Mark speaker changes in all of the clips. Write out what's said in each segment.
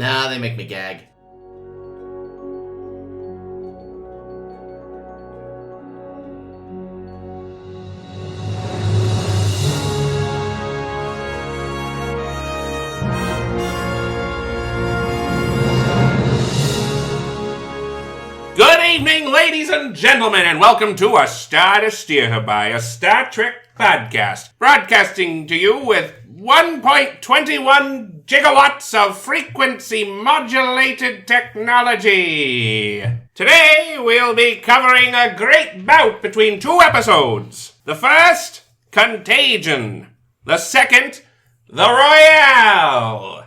Speaker 1: Nah, they make me gag.
Speaker 2: Good evening, ladies and gentlemen, and welcome to A Star to Steer Her By, a Star Trek podcast, broadcasting to you with 1.21 gigawatts of frequency-modulated technology. Today, we'll be covering a great bout between two episodes. The first, Contagion. The second, the Royale.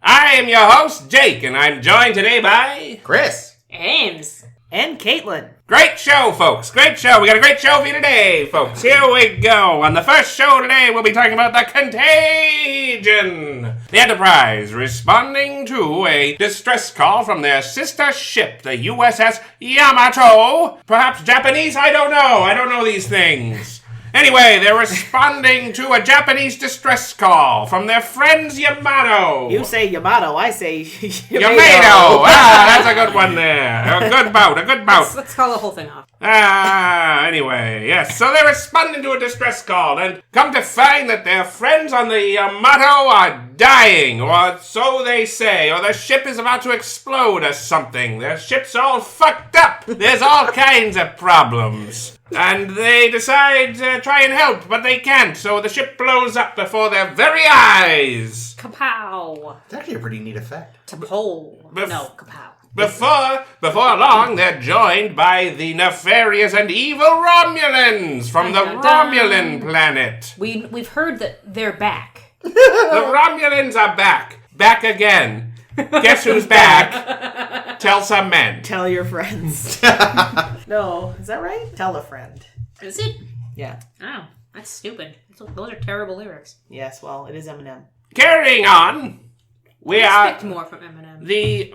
Speaker 2: I am your host, Jake, and I'm joined today by...
Speaker 1: Chris.
Speaker 3: Ames. And Caitlin.
Speaker 2: Great show, folks. Great show. We got a great show for you today, folks. Here we go. On the first show today, we'll be talking about the Contagion. The Enterprise responding to a distress call from their sister ship, the USS Yamato. Perhaps Japanese? I don't know. I don't know these things. Anyway, they're responding to a Japanese distress call from their friends Yamato.
Speaker 3: You say Yamato, I say
Speaker 2: Yamato. That's a good one there. A good bout.
Speaker 4: Let's call the whole thing off.
Speaker 2: Anyway, yes. So they're responding to a distress call and come to find that their friends on the Yamato are dying, or so they say, or their ship is about to explode or something. Their ship's all fucked up. There's all kinds of problems. And they decide to try and help, but they can't, so the ship blows up before their very eyes.
Speaker 4: Kapow.
Speaker 1: It's actually a pretty neat effect.
Speaker 4: Kapow.
Speaker 2: Before long, they're joined by the nefarious and evil Romulans from the Romulan planet.
Speaker 4: We've heard that they're back.
Speaker 2: The Romulans are back. Back again. Guess who's back? Tell some men.
Speaker 3: Tell your friends. No, is that right? Tell a friend.
Speaker 4: Is it?
Speaker 3: Yeah.
Speaker 4: Oh, that's stupid. Those are terrible lyrics.
Speaker 3: Yes, well, it is Eminem.
Speaker 2: Carrying on, we
Speaker 4: Expect more from Eminem.
Speaker 2: The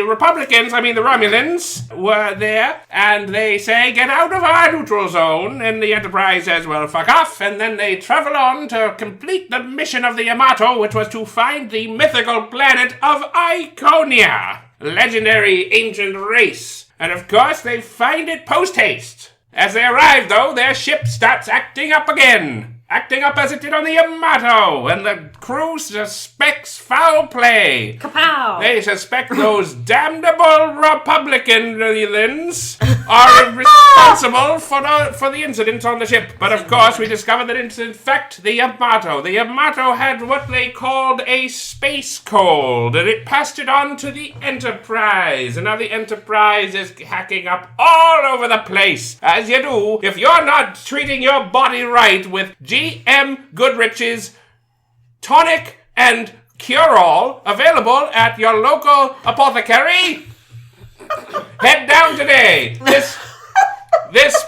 Speaker 2: Republicans, the Romulans, were there, and they say, get out of our neutral zone, and the Enterprise says, well, fuck off, and then they travel on to complete the mission of the Yamato, which was to find the mythical planet of Iconia, a legendary ancient race. And of course, they find it post-haste. As they arrive, though, their ship starts acting up again. Acting up as it did on the Yamato, and the crew suspects foul play.
Speaker 4: Kapow!
Speaker 2: They suspect those damnable Republicans are responsible for the incident on the ship. But of course, we discover that it's in fact the Yamato. The Yamato had what they called a space cold, and it passed it on to the Enterprise. And now the Enterprise is hacking up all over the place, as you do if you're not treating your body right with G.M. Goodrich's Tonic and Cure-All, available at your local apothecary. Head down today. This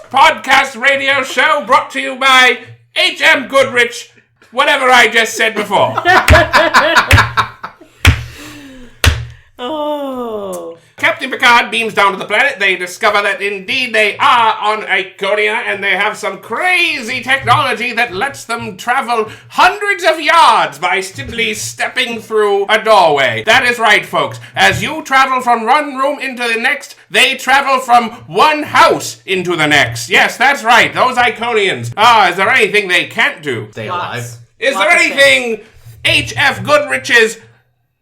Speaker 2: podcast radio show brought to you by H.M. Goodrich, whatever I just said before.
Speaker 3: Oh.
Speaker 2: Captain Picard beams down to the planet. They discover that indeed they are on Iconia, and they have some crazy technology that lets them travel hundreds of yards by simply stepping through a doorway. That is right, folks. As you travel from one room into the next, they travel from one house into the next. Yes, that's right. Those Iconians. Is there anything they can't do?
Speaker 1: Stay alive.
Speaker 2: Is there anything H.F. Goodrich's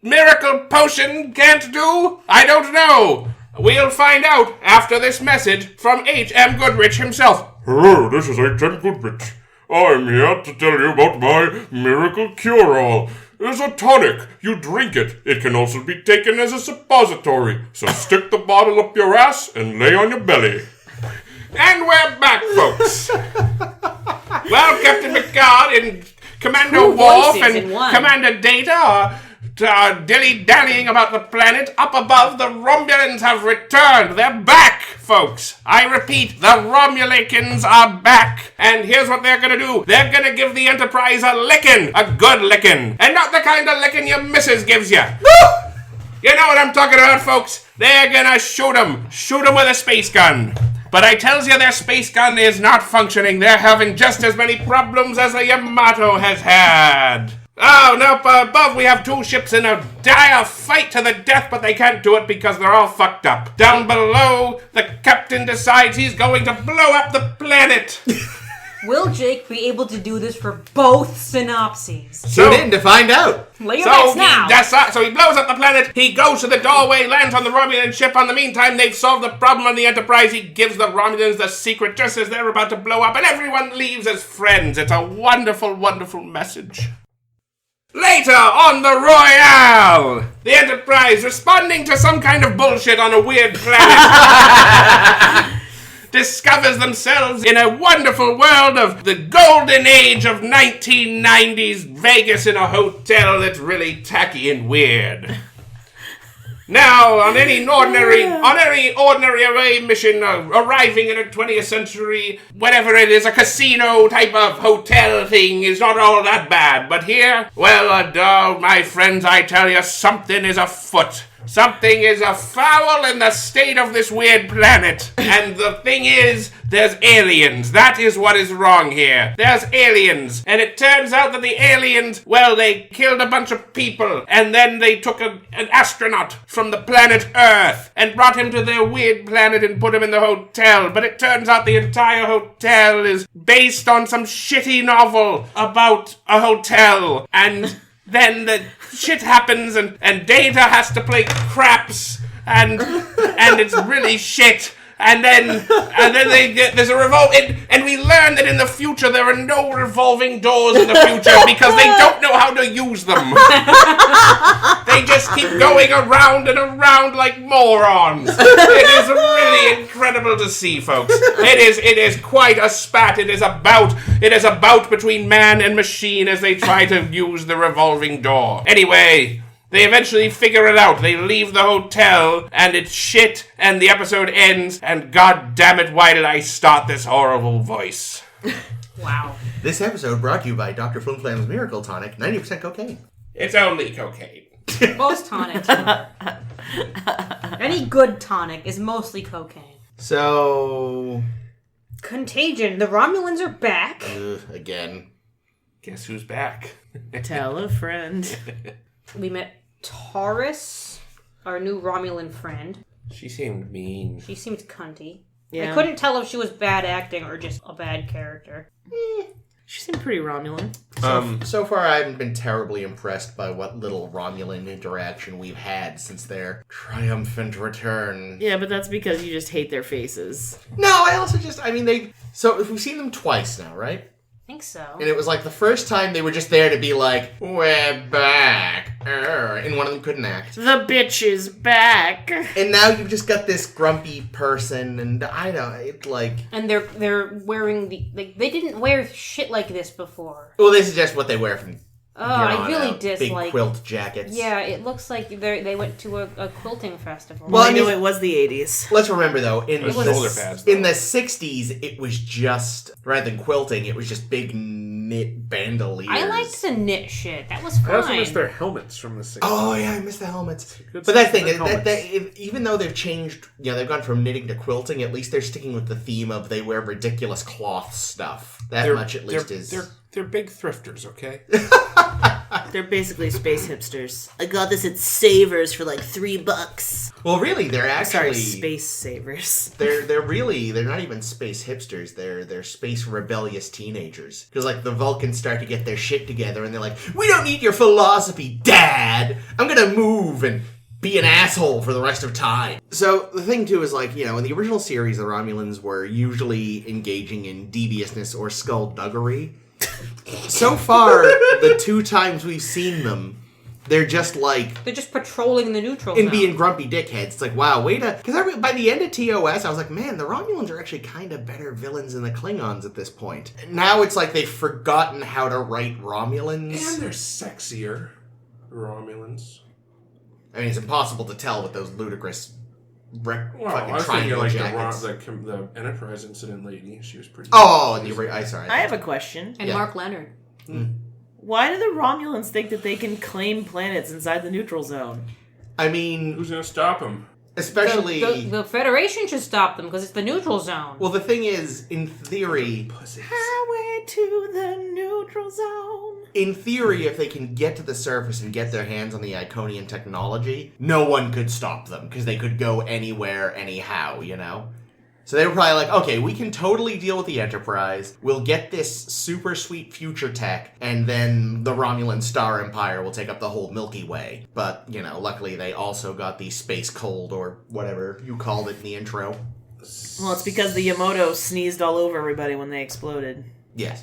Speaker 2: miracle potion can't do? I don't know. We'll find out after this message from H.M. Goodrich himself.
Speaker 5: Hello, this is H.M. Goodrich. I'm here to tell you about my miracle cure-all. It's a tonic. You drink it. It can also be taken as a suppository. So stick the bottle up your ass and lay on your belly.
Speaker 2: And we're back, folks. Well, Captain Picard and Commander Worf and Commander Data are dilly-dallying about the planet. Up above, the Romulans have returned. They're back, folks. I repeat, the Romulans are back. And here's what they're gonna do. They're gonna give the Enterprise a licking. A good licking. And not the kind of licking your missus gives you. You know what I'm talking about, folks. They're gonna shoot them. Shoot them with a space gun. But I tells you, their space gun is not functioning. They're having just as many problems as the Yamato has had. Oh, no, above we have 2 ships in a dire fight to the death, but they can't do it because they're all fucked up. Down below, the captain decides he's going to blow up the planet.
Speaker 4: Will Jake be able to do this for both synopses?
Speaker 1: Tune in to find out.
Speaker 4: Lay your bets now.
Speaker 2: So he blows up the planet, he goes to the doorway, lands on the Romulan ship. On the meantime, they've solved the problem on the Enterprise. He gives the Romulans the secret just as they're about to blow up, and everyone leaves as friends. It's a wonderful, wonderful message. Later on the Royale, the Enterprise, responding to some kind of bullshit on a weird planet, discovers themselves in a wonderful world of the golden age of 1990s Vegas in a hotel that's really tacky and weird. Now, on any ordinary away mission, arriving in a 20th century, whatever it is, a casino type of hotel thing is not all that bad. But here, well, my friends, I tell you, something is afoot. Something is afoul in the state of this weird planet. And the thing is, there's aliens. That is what is wrong here. There's aliens. And it turns out that the aliens, well, they killed a bunch of people. And then they took an astronaut from the planet Earth and brought him to their weird planet and put him in the hotel. But it turns out the entire hotel is based on some shitty novel about a hotel. And then the shit happens and Data has to play craps and it's really shit. And then there's a and we learn that in the future there are no revolving doors in the future because they don't know how to use them. They just keep going around and around like morons. It is really incredible to see, folks. It is quite a spat. It is a bout between man and machine as they try to use the revolving door. Anyway, they eventually figure it out. They leave the hotel, and it's shit, and the episode ends, and god damn it, why did I start this horrible voice?
Speaker 4: Wow.
Speaker 1: This episode brought to you by Dr. Flimflam's Miracle Tonic, 90% cocaine.
Speaker 2: It's only cocaine.
Speaker 4: Most tonics are. Any good tonic is mostly cocaine.
Speaker 1: So...
Speaker 4: Contagion. The Romulans are back.
Speaker 1: Again.
Speaker 2: Guess who's back?
Speaker 3: Tell a friend.
Speaker 4: We met Taurus, our new Romulan friend.
Speaker 2: She seemed mean.
Speaker 4: She seemed cunty.
Speaker 3: Yeah.
Speaker 4: I couldn't tell if she was bad acting or just a bad character.
Speaker 3: She seemed pretty Romulan.
Speaker 1: So far, I haven't been terribly impressed by what little Romulan interaction we've had since their triumphant return.
Speaker 3: Yeah, but that's because you just hate their faces.
Speaker 1: No, I also so we've seen them twice now, right?
Speaker 4: I think so.
Speaker 1: And it was like the first time they were just there to be like, we're back. And one of them couldn't act.
Speaker 3: The bitch is back.
Speaker 1: And now you've just got this grumpy person, and I don't, it's like...
Speaker 4: And they're wearing they didn't wear shit like this before.
Speaker 1: Well, this is just what they wear from
Speaker 4: Oh, I really
Speaker 1: big
Speaker 4: dislike...
Speaker 1: quilt jackets.
Speaker 4: Yeah, it looks like they went to a quilting festival.
Speaker 3: Well, I
Speaker 1: I
Speaker 3: knew
Speaker 1: mean-
Speaker 3: it was the 80s.
Speaker 1: Let's remember, though, in
Speaker 2: It was
Speaker 1: the,
Speaker 2: shoulder pads, though.
Speaker 1: in the 60s, it was just, rather than quilting, it was just big knit bandoliers.
Speaker 4: I liked the knit shit. That was
Speaker 2: I also
Speaker 4: fine.
Speaker 2: miss their helmets from the 60s.
Speaker 1: Oh, yeah, I miss the helmets.
Speaker 2: Good
Speaker 1: But that
Speaker 2: stuff
Speaker 1: thing,
Speaker 2: with
Speaker 1: even though they've changed, they've gone from knitting to quilting, at least they're sticking with the theme of they wear ridiculous cloth stuff. That much, at least, is...
Speaker 2: They're big thrifters, okay?
Speaker 3: They're basically space hipsters. I got this at Savers for like $3.
Speaker 1: Well, really, they're actually...
Speaker 3: Sorry, space savers.
Speaker 1: They're not even space hipsters. They're space rebellious teenagers. Because like the Vulcans start to get their shit together, and they're like, "We don't need your philosophy, Dad. I'm gonna move and be an asshole for the rest of time." So the thing too is like, in the original series, the Romulans were usually engaging in deviousness or skullduggery. So far, the 2 times we've seen them, they're just like...
Speaker 4: They're just patrolling the neutral
Speaker 1: and
Speaker 4: zone.
Speaker 1: being grumpy dickheads. It's like, wow, way to... Because by the end of TOS, I was like, man, the Romulans are actually kind of better villains than the Klingons at this point. Now it's like they've forgotten how to write Romulans.
Speaker 2: And they're sexier, Romulans.
Speaker 1: I mean, it's impossible to tell with those ludicrous
Speaker 2: Well, I
Speaker 1: fucking
Speaker 2: was thinking
Speaker 1: triangle
Speaker 2: like
Speaker 1: jackets.
Speaker 2: the Enterprise incident lady. She was pretty...
Speaker 1: Oh, I'm sorry.
Speaker 3: I have a question.
Speaker 4: And
Speaker 1: Yeah.
Speaker 4: Mark Leonard.
Speaker 3: Why do the Romulans think that they can claim planets inside the neutral zone?
Speaker 1: I mean...
Speaker 2: Who's gonna stop him?
Speaker 1: Especially...
Speaker 4: The Federation should stop them because it's the neutral zone.
Speaker 1: Well, the thing is, in theory...
Speaker 3: Highway to the neutral zone.
Speaker 1: In theory, if they can get to the surface and get their hands on the Iconian technology, no one could stop them, because they could go anywhere, anyhow, you know? So they were probably like, okay, we can totally deal with the Enterprise, we'll get this super sweet future tech, and then the Romulan Star Empire will take up the whole Milky Way. But, you know, luckily they also got the space cold, or whatever you called it in the intro.
Speaker 3: Well, it's because the Yamato sneezed all over everybody when they exploded.
Speaker 1: Yes.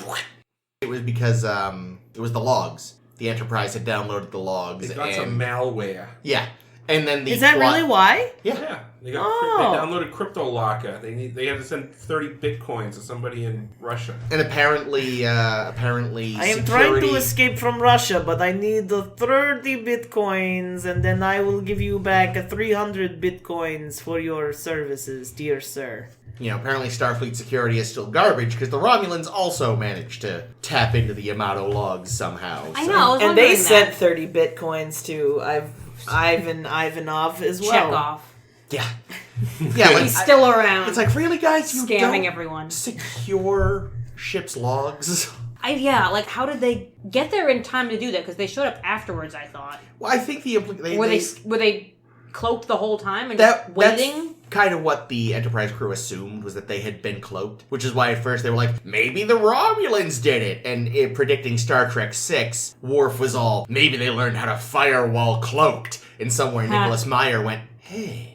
Speaker 1: It was because, it was the logs. The Enterprise had downloaded the logs.
Speaker 2: They got some malware.
Speaker 1: Yeah. And then the
Speaker 3: Is that really why?
Speaker 1: Yeah.
Speaker 2: They downloaded CryptoLocker. They had to send 30 bitcoins to somebody in Russia.
Speaker 1: And apparently
Speaker 3: I am trying to escape from Russia, but I need the 30 bitcoins, and then I will give you back 300 bitcoins for your services, dear sir.
Speaker 1: You know, apparently Starfleet security is still garbage because the Romulans also managed to tap into the Yamato logs somehow.
Speaker 4: I know. I was
Speaker 3: And they
Speaker 4: wondering
Speaker 3: sent
Speaker 4: that.
Speaker 3: 30 bitcoins to Ivan Ivanov as well.
Speaker 4: Check off.
Speaker 1: Yeah. Yeah, like,
Speaker 4: He's still around.
Speaker 1: it's like, really, guys? You
Speaker 4: scamming
Speaker 1: don't
Speaker 4: everyone.
Speaker 1: secure ship's logs?
Speaker 4: Like, how did they get there in time to do that? Because they showed up afterwards, I thought.
Speaker 1: Well, I think
Speaker 4: Were they cloaked the whole time and
Speaker 1: That-
Speaker 4: just waiting?
Speaker 1: That's kind of what the Enterprise crew assumed, was that they had been cloaked, which is why at first they were like, maybe the Romulans did it, and predicting Star Trek VI, Worf was all, maybe they learned how to firewall cloaked, and somewhere Nicholas Meyer went, hey.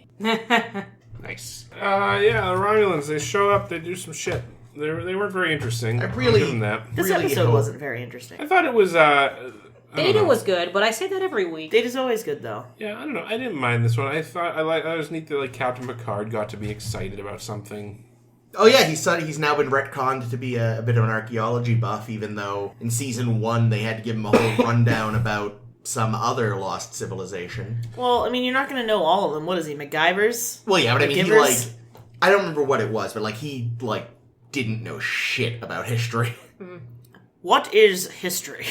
Speaker 2: Nice. Yeah, the Romulans, they show up, they do some shit. They weren't very interesting.
Speaker 1: I really-
Speaker 2: I'll give them that.
Speaker 3: This
Speaker 1: Really
Speaker 3: episode
Speaker 1: hope-
Speaker 3: wasn't very interesting.
Speaker 2: I thought it was,
Speaker 4: Data was good, but I say that every week.
Speaker 3: Data's always good, though.
Speaker 2: yeah, I don't know. I didn't mind this one. I thought I was neat that like Captain Picard got to be excited about something.
Speaker 1: Oh yeah, he's now been retconned to be a bit of an archaeology buff, even though in season 1 they had to give him a whole rundown about some other lost civilization.
Speaker 3: Well, I mean, you're not going to know all of them. What is he, MacGyver's?
Speaker 1: Well, yeah, but I mean,
Speaker 3: MacGyver's?
Speaker 1: I don't remember what it was, but he didn't know shit about history.
Speaker 3: What is history?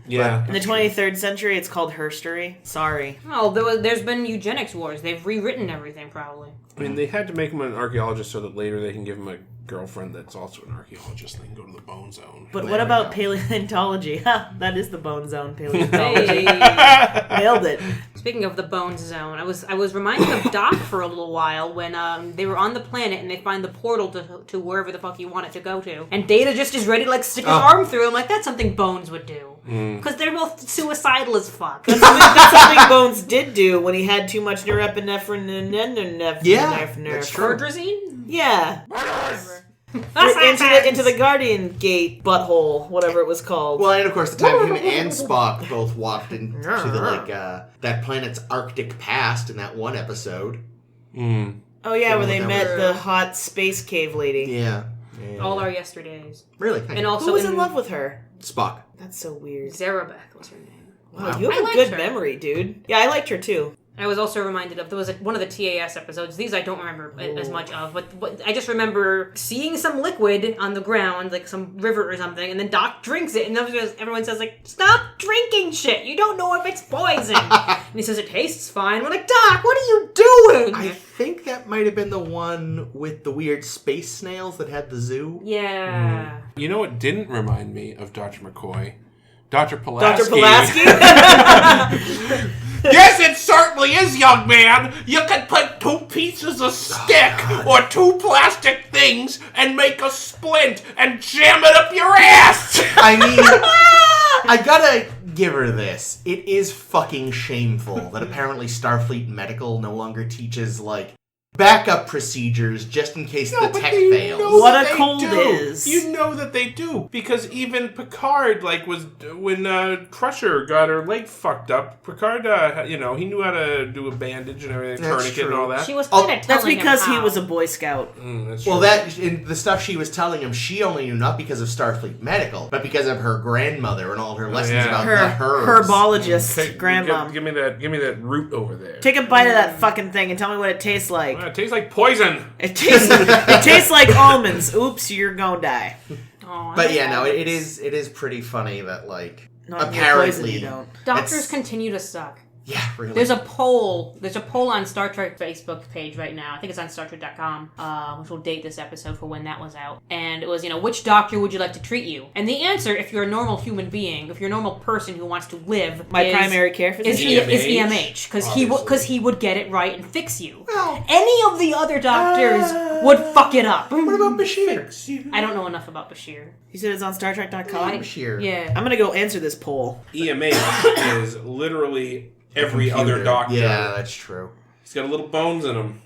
Speaker 2: Yeah.
Speaker 3: In the 23rd century, it's called herstory. Sorry.
Speaker 4: Oh, there's been eugenics wars. They've rewritten everything, probably.
Speaker 2: I mean, they had to make him an archaeologist so that later they can give him a girlfriend that's also an archaeologist and they can go to the Bone Zone.
Speaker 3: But
Speaker 1: There
Speaker 3: what
Speaker 1: we
Speaker 3: about
Speaker 1: go.
Speaker 3: paleontology? Ha, that is the Bone Zone, paleontology.
Speaker 4: Hey.
Speaker 3: Nailed it.
Speaker 4: Speaking of the Bone Zone, I was reminded of Doc for a little while when they were on the planet and they find the portal to wherever the fuck you want it to go to, and Data just is ready to stick his arm through. I'm like, that's something Bones would do, because they're both suicidal as fuck.
Speaker 3: That's something Bones did do when he had too much norepinephrine.
Speaker 1: Yeah, that's true.
Speaker 4: Cordrazine?
Speaker 3: Yeah. into the Guardian Gate butthole, whatever it was called.
Speaker 1: Well, and of course, the time him and Spock both walked into that planet's Arctic past in that one episode.
Speaker 3: Oh yeah, where they met the hot space cave lady.
Speaker 1: Yeah.
Speaker 4: All our yesterdays.
Speaker 1: Really?
Speaker 4: And also
Speaker 3: Who was in love with her?
Speaker 1: Spock.
Speaker 3: That's so weird.
Speaker 4: Zarabeth was her name.
Speaker 3: Wow, you
Speaker 4: I
Speaker 3: have a
Speaker 4: liked
Speaker 3: good
Speaker 4: her.
Speaker 3: memory, dude. Yeah, I liked her too.
Speaker 4: I was also reminded of, there was one of the TAS episodes, these I don't remember as much of, but I just remember seeing some liquid on the ground, like some river or something, and then Doc drinks it, and everyone says, like, stop drinking shit, you don't know if it's poison. And he says, it tastes fine. We're like, Doc, what are you doing?
Speaker 1: I think that might have been the one with the weird space snails that had the zoo.
Speaker 4: Yeah.
Speaker 2: You know what didn't remind me of Dr. McCoy? Dr. Pulaski.
Speaker 3: Dr. Pulaski?
Speaker 2: Yes, it certainly is, young man. You can put 2 pieces of stick or 2 plastic things and make a splint and jam it up your ass.
Speaker 1: I mean, I gotta give her this. It is fucking shameful that apparently Starfleet Medical no longer teaches, backup procedures just in case the tech fails.
Speaker 3: What a cold is.
Speaker 2: You know that they do, because even Picard, was when Crusher got her leg fucked up. Picard, he knew how to do a bandage and everything,
Speaker 1: That's
Speaker 2: tourniquet and
Speaker 1: true.
Speaker 2: all that.
Speaker 4: She was kind of
Speaker 3: That's
Speaker 4: telling
Speaker 3: because
Speaker 4: him
Speaker 3: he
Speaker 4: how.
Speaker 3: was a Boy Scout.
Speaker 2: That's
Speaker 1: Well,
Speaker 2: true.
Speaker 1: that in the stuff she was telling him, she only knew not because of Starfleet Medical, but because of her grandmother and all her lessons
Speaker 2: yeah.
Speaker 1: about
Speaker 3: Her
Speaker 1: the herbs.
Speaker 3: herbologist grandma.
Speaker 2: Give me that root over there.
Speaker 3: Take a bite of that fucking thing and tell me what it tastes like.
Speaker 2: It tastes like poison.
Speaker 3: It tastes like almonds. Oops, you're gonna die.
Speaker 4: Aw,
Speaker 1: But yeah, no, it is pretty funny that
Speaker 3: Not in your poison,
Speaker 1: apparently
Speaker 3: you don't.
Speaker 4: Doctors
Speaker 1: it's-
Speaker 4: continue to suck.
Speaker 1: Yeah, really.
Speaker 4: There's a poll on Star Trek Facebook page right now. I think it's on StarTrek.com, which will date this episode for when that was out. And it was, which doctor would you like to treat you? And the answer, if you're a normal human being, if you're a normal person who wants to live,
Speaker 3: primary care physician
Speaker 4: is EMH, because he would get it right and fix you. Well, any of the other doctors would fuck it up.
Speaker 1: What about Bashir?
Speaker 4: I don't know enough about Bashir.
Speaker 3: You said it's on StarTrek.com?
Speaker 1: Bashir.
Speaker 4: Yeah.
Speaker 3: I'm gonna go answer this poll.
Speaker 2: EMH is literally every other doctor.
Speaker 1: Yeah, that's true.
Speaker 2: He's got little bones in him.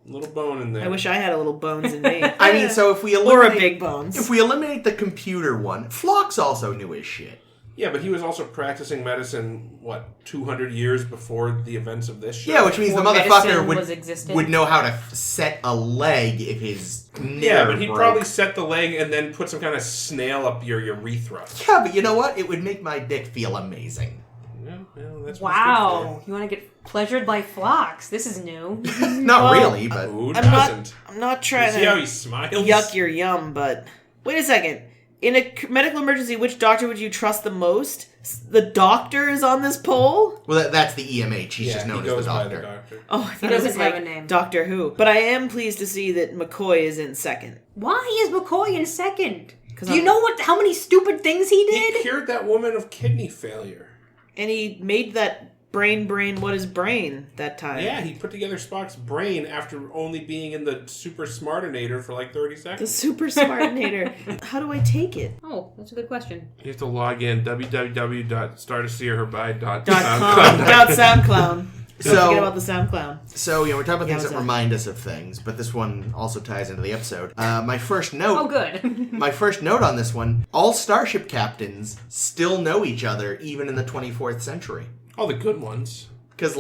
Speaker 2: A little bone in there.
Speaker 3: I wish I had a little bones in me.
Speaker 1: I mean, so if we eliminate...
Speaker 3: Or a big bones.
Speaker 1: If we eliminate the computer one, Phlox also knew his shit.
Speaker 2: Yeah, but he was also practicing medicine, 200 years before the events of this show?
Speaker 1: Yeah, which means the
Speaker 4: Before
Speaker 1: motherfucker
Speaker 4: medicine
Speaker 1: would know how to set a leg if his
Speaker 2: Yeah, but he'd
Speaker 1: broke.
Speaker 2: probably set the leg and then put some kind of snail up your urethra.
Speaker 1: Yeah, but you know what? It would make my dick feel amazing.
Speaker 2: Yeah, well, that's
Speaker 4: Wow. You want to get pleasured by Phlox? This is new.
Speaker 1: Not really, but...
Speaker 2: Who
Speaker 3: I'm
Speaker 2: doesn't?
Speaker 3: not trying
Speaker 2: See how he
Speaker 3: to
Speaker 2: smiles?
Speaker 3: yuck your yum, but... Wait a second. In a medical emergency, which doctor would you trust the most? The doctor is on this poll?
Speaker 1: Well, that's the EMH. He's
Speaker 2: Yeah,
Speaker 1: just known
Speaker 2: he
Speaker 1: as
Speaker 2: goes
Speaker 1: the
Speaker 2: by
Speaker 1: doctor.
Speaker 2: the doctor.
Speaker 3: Oh, I thought it
Speaker 4: doesn't
Speaker 3: was
Speaker 4: have
Speaker 3: like
Speaker 4: a name.
Speaker 3: Doctor Who. But I am pleased to see that McCoy is in second.
Speaker 4: Why is McCoy in second? Do
Speaker 3: I'm-
Speaker 4: you know how many stupid things he did?
Speaker 2: He cured that woman of kidney failure.
Speaker 3: And he made that brain, what is brain that time?
Speaker 2: Yeah, he put together Spock's brain after only being in the super smartinator for 30
Speaker 3: The
Speaker 2: seconds.
Speaker 3: super smartinator. How do I take it?
Speaker 4: Oh, that's a good question.
Speaker 2: You have to log in www.startoseeherby.com.
Speaker 3: .SoundCloud. Don't
Speaker 1: So-
Speaker 3: forget about the SoundCloud.
Speaker 1: So, we're talking about things that
Speaker 3: Yowza.
Speaker 1: remind us of things, but this one also ties into the episode. My first note...
Speaker 4: Oh, good.
Speaker 1: My first note on this one, all starship captains still know each other, even in the 24th century.
Speaker 2: All the good ones.
Speaker 1: Because,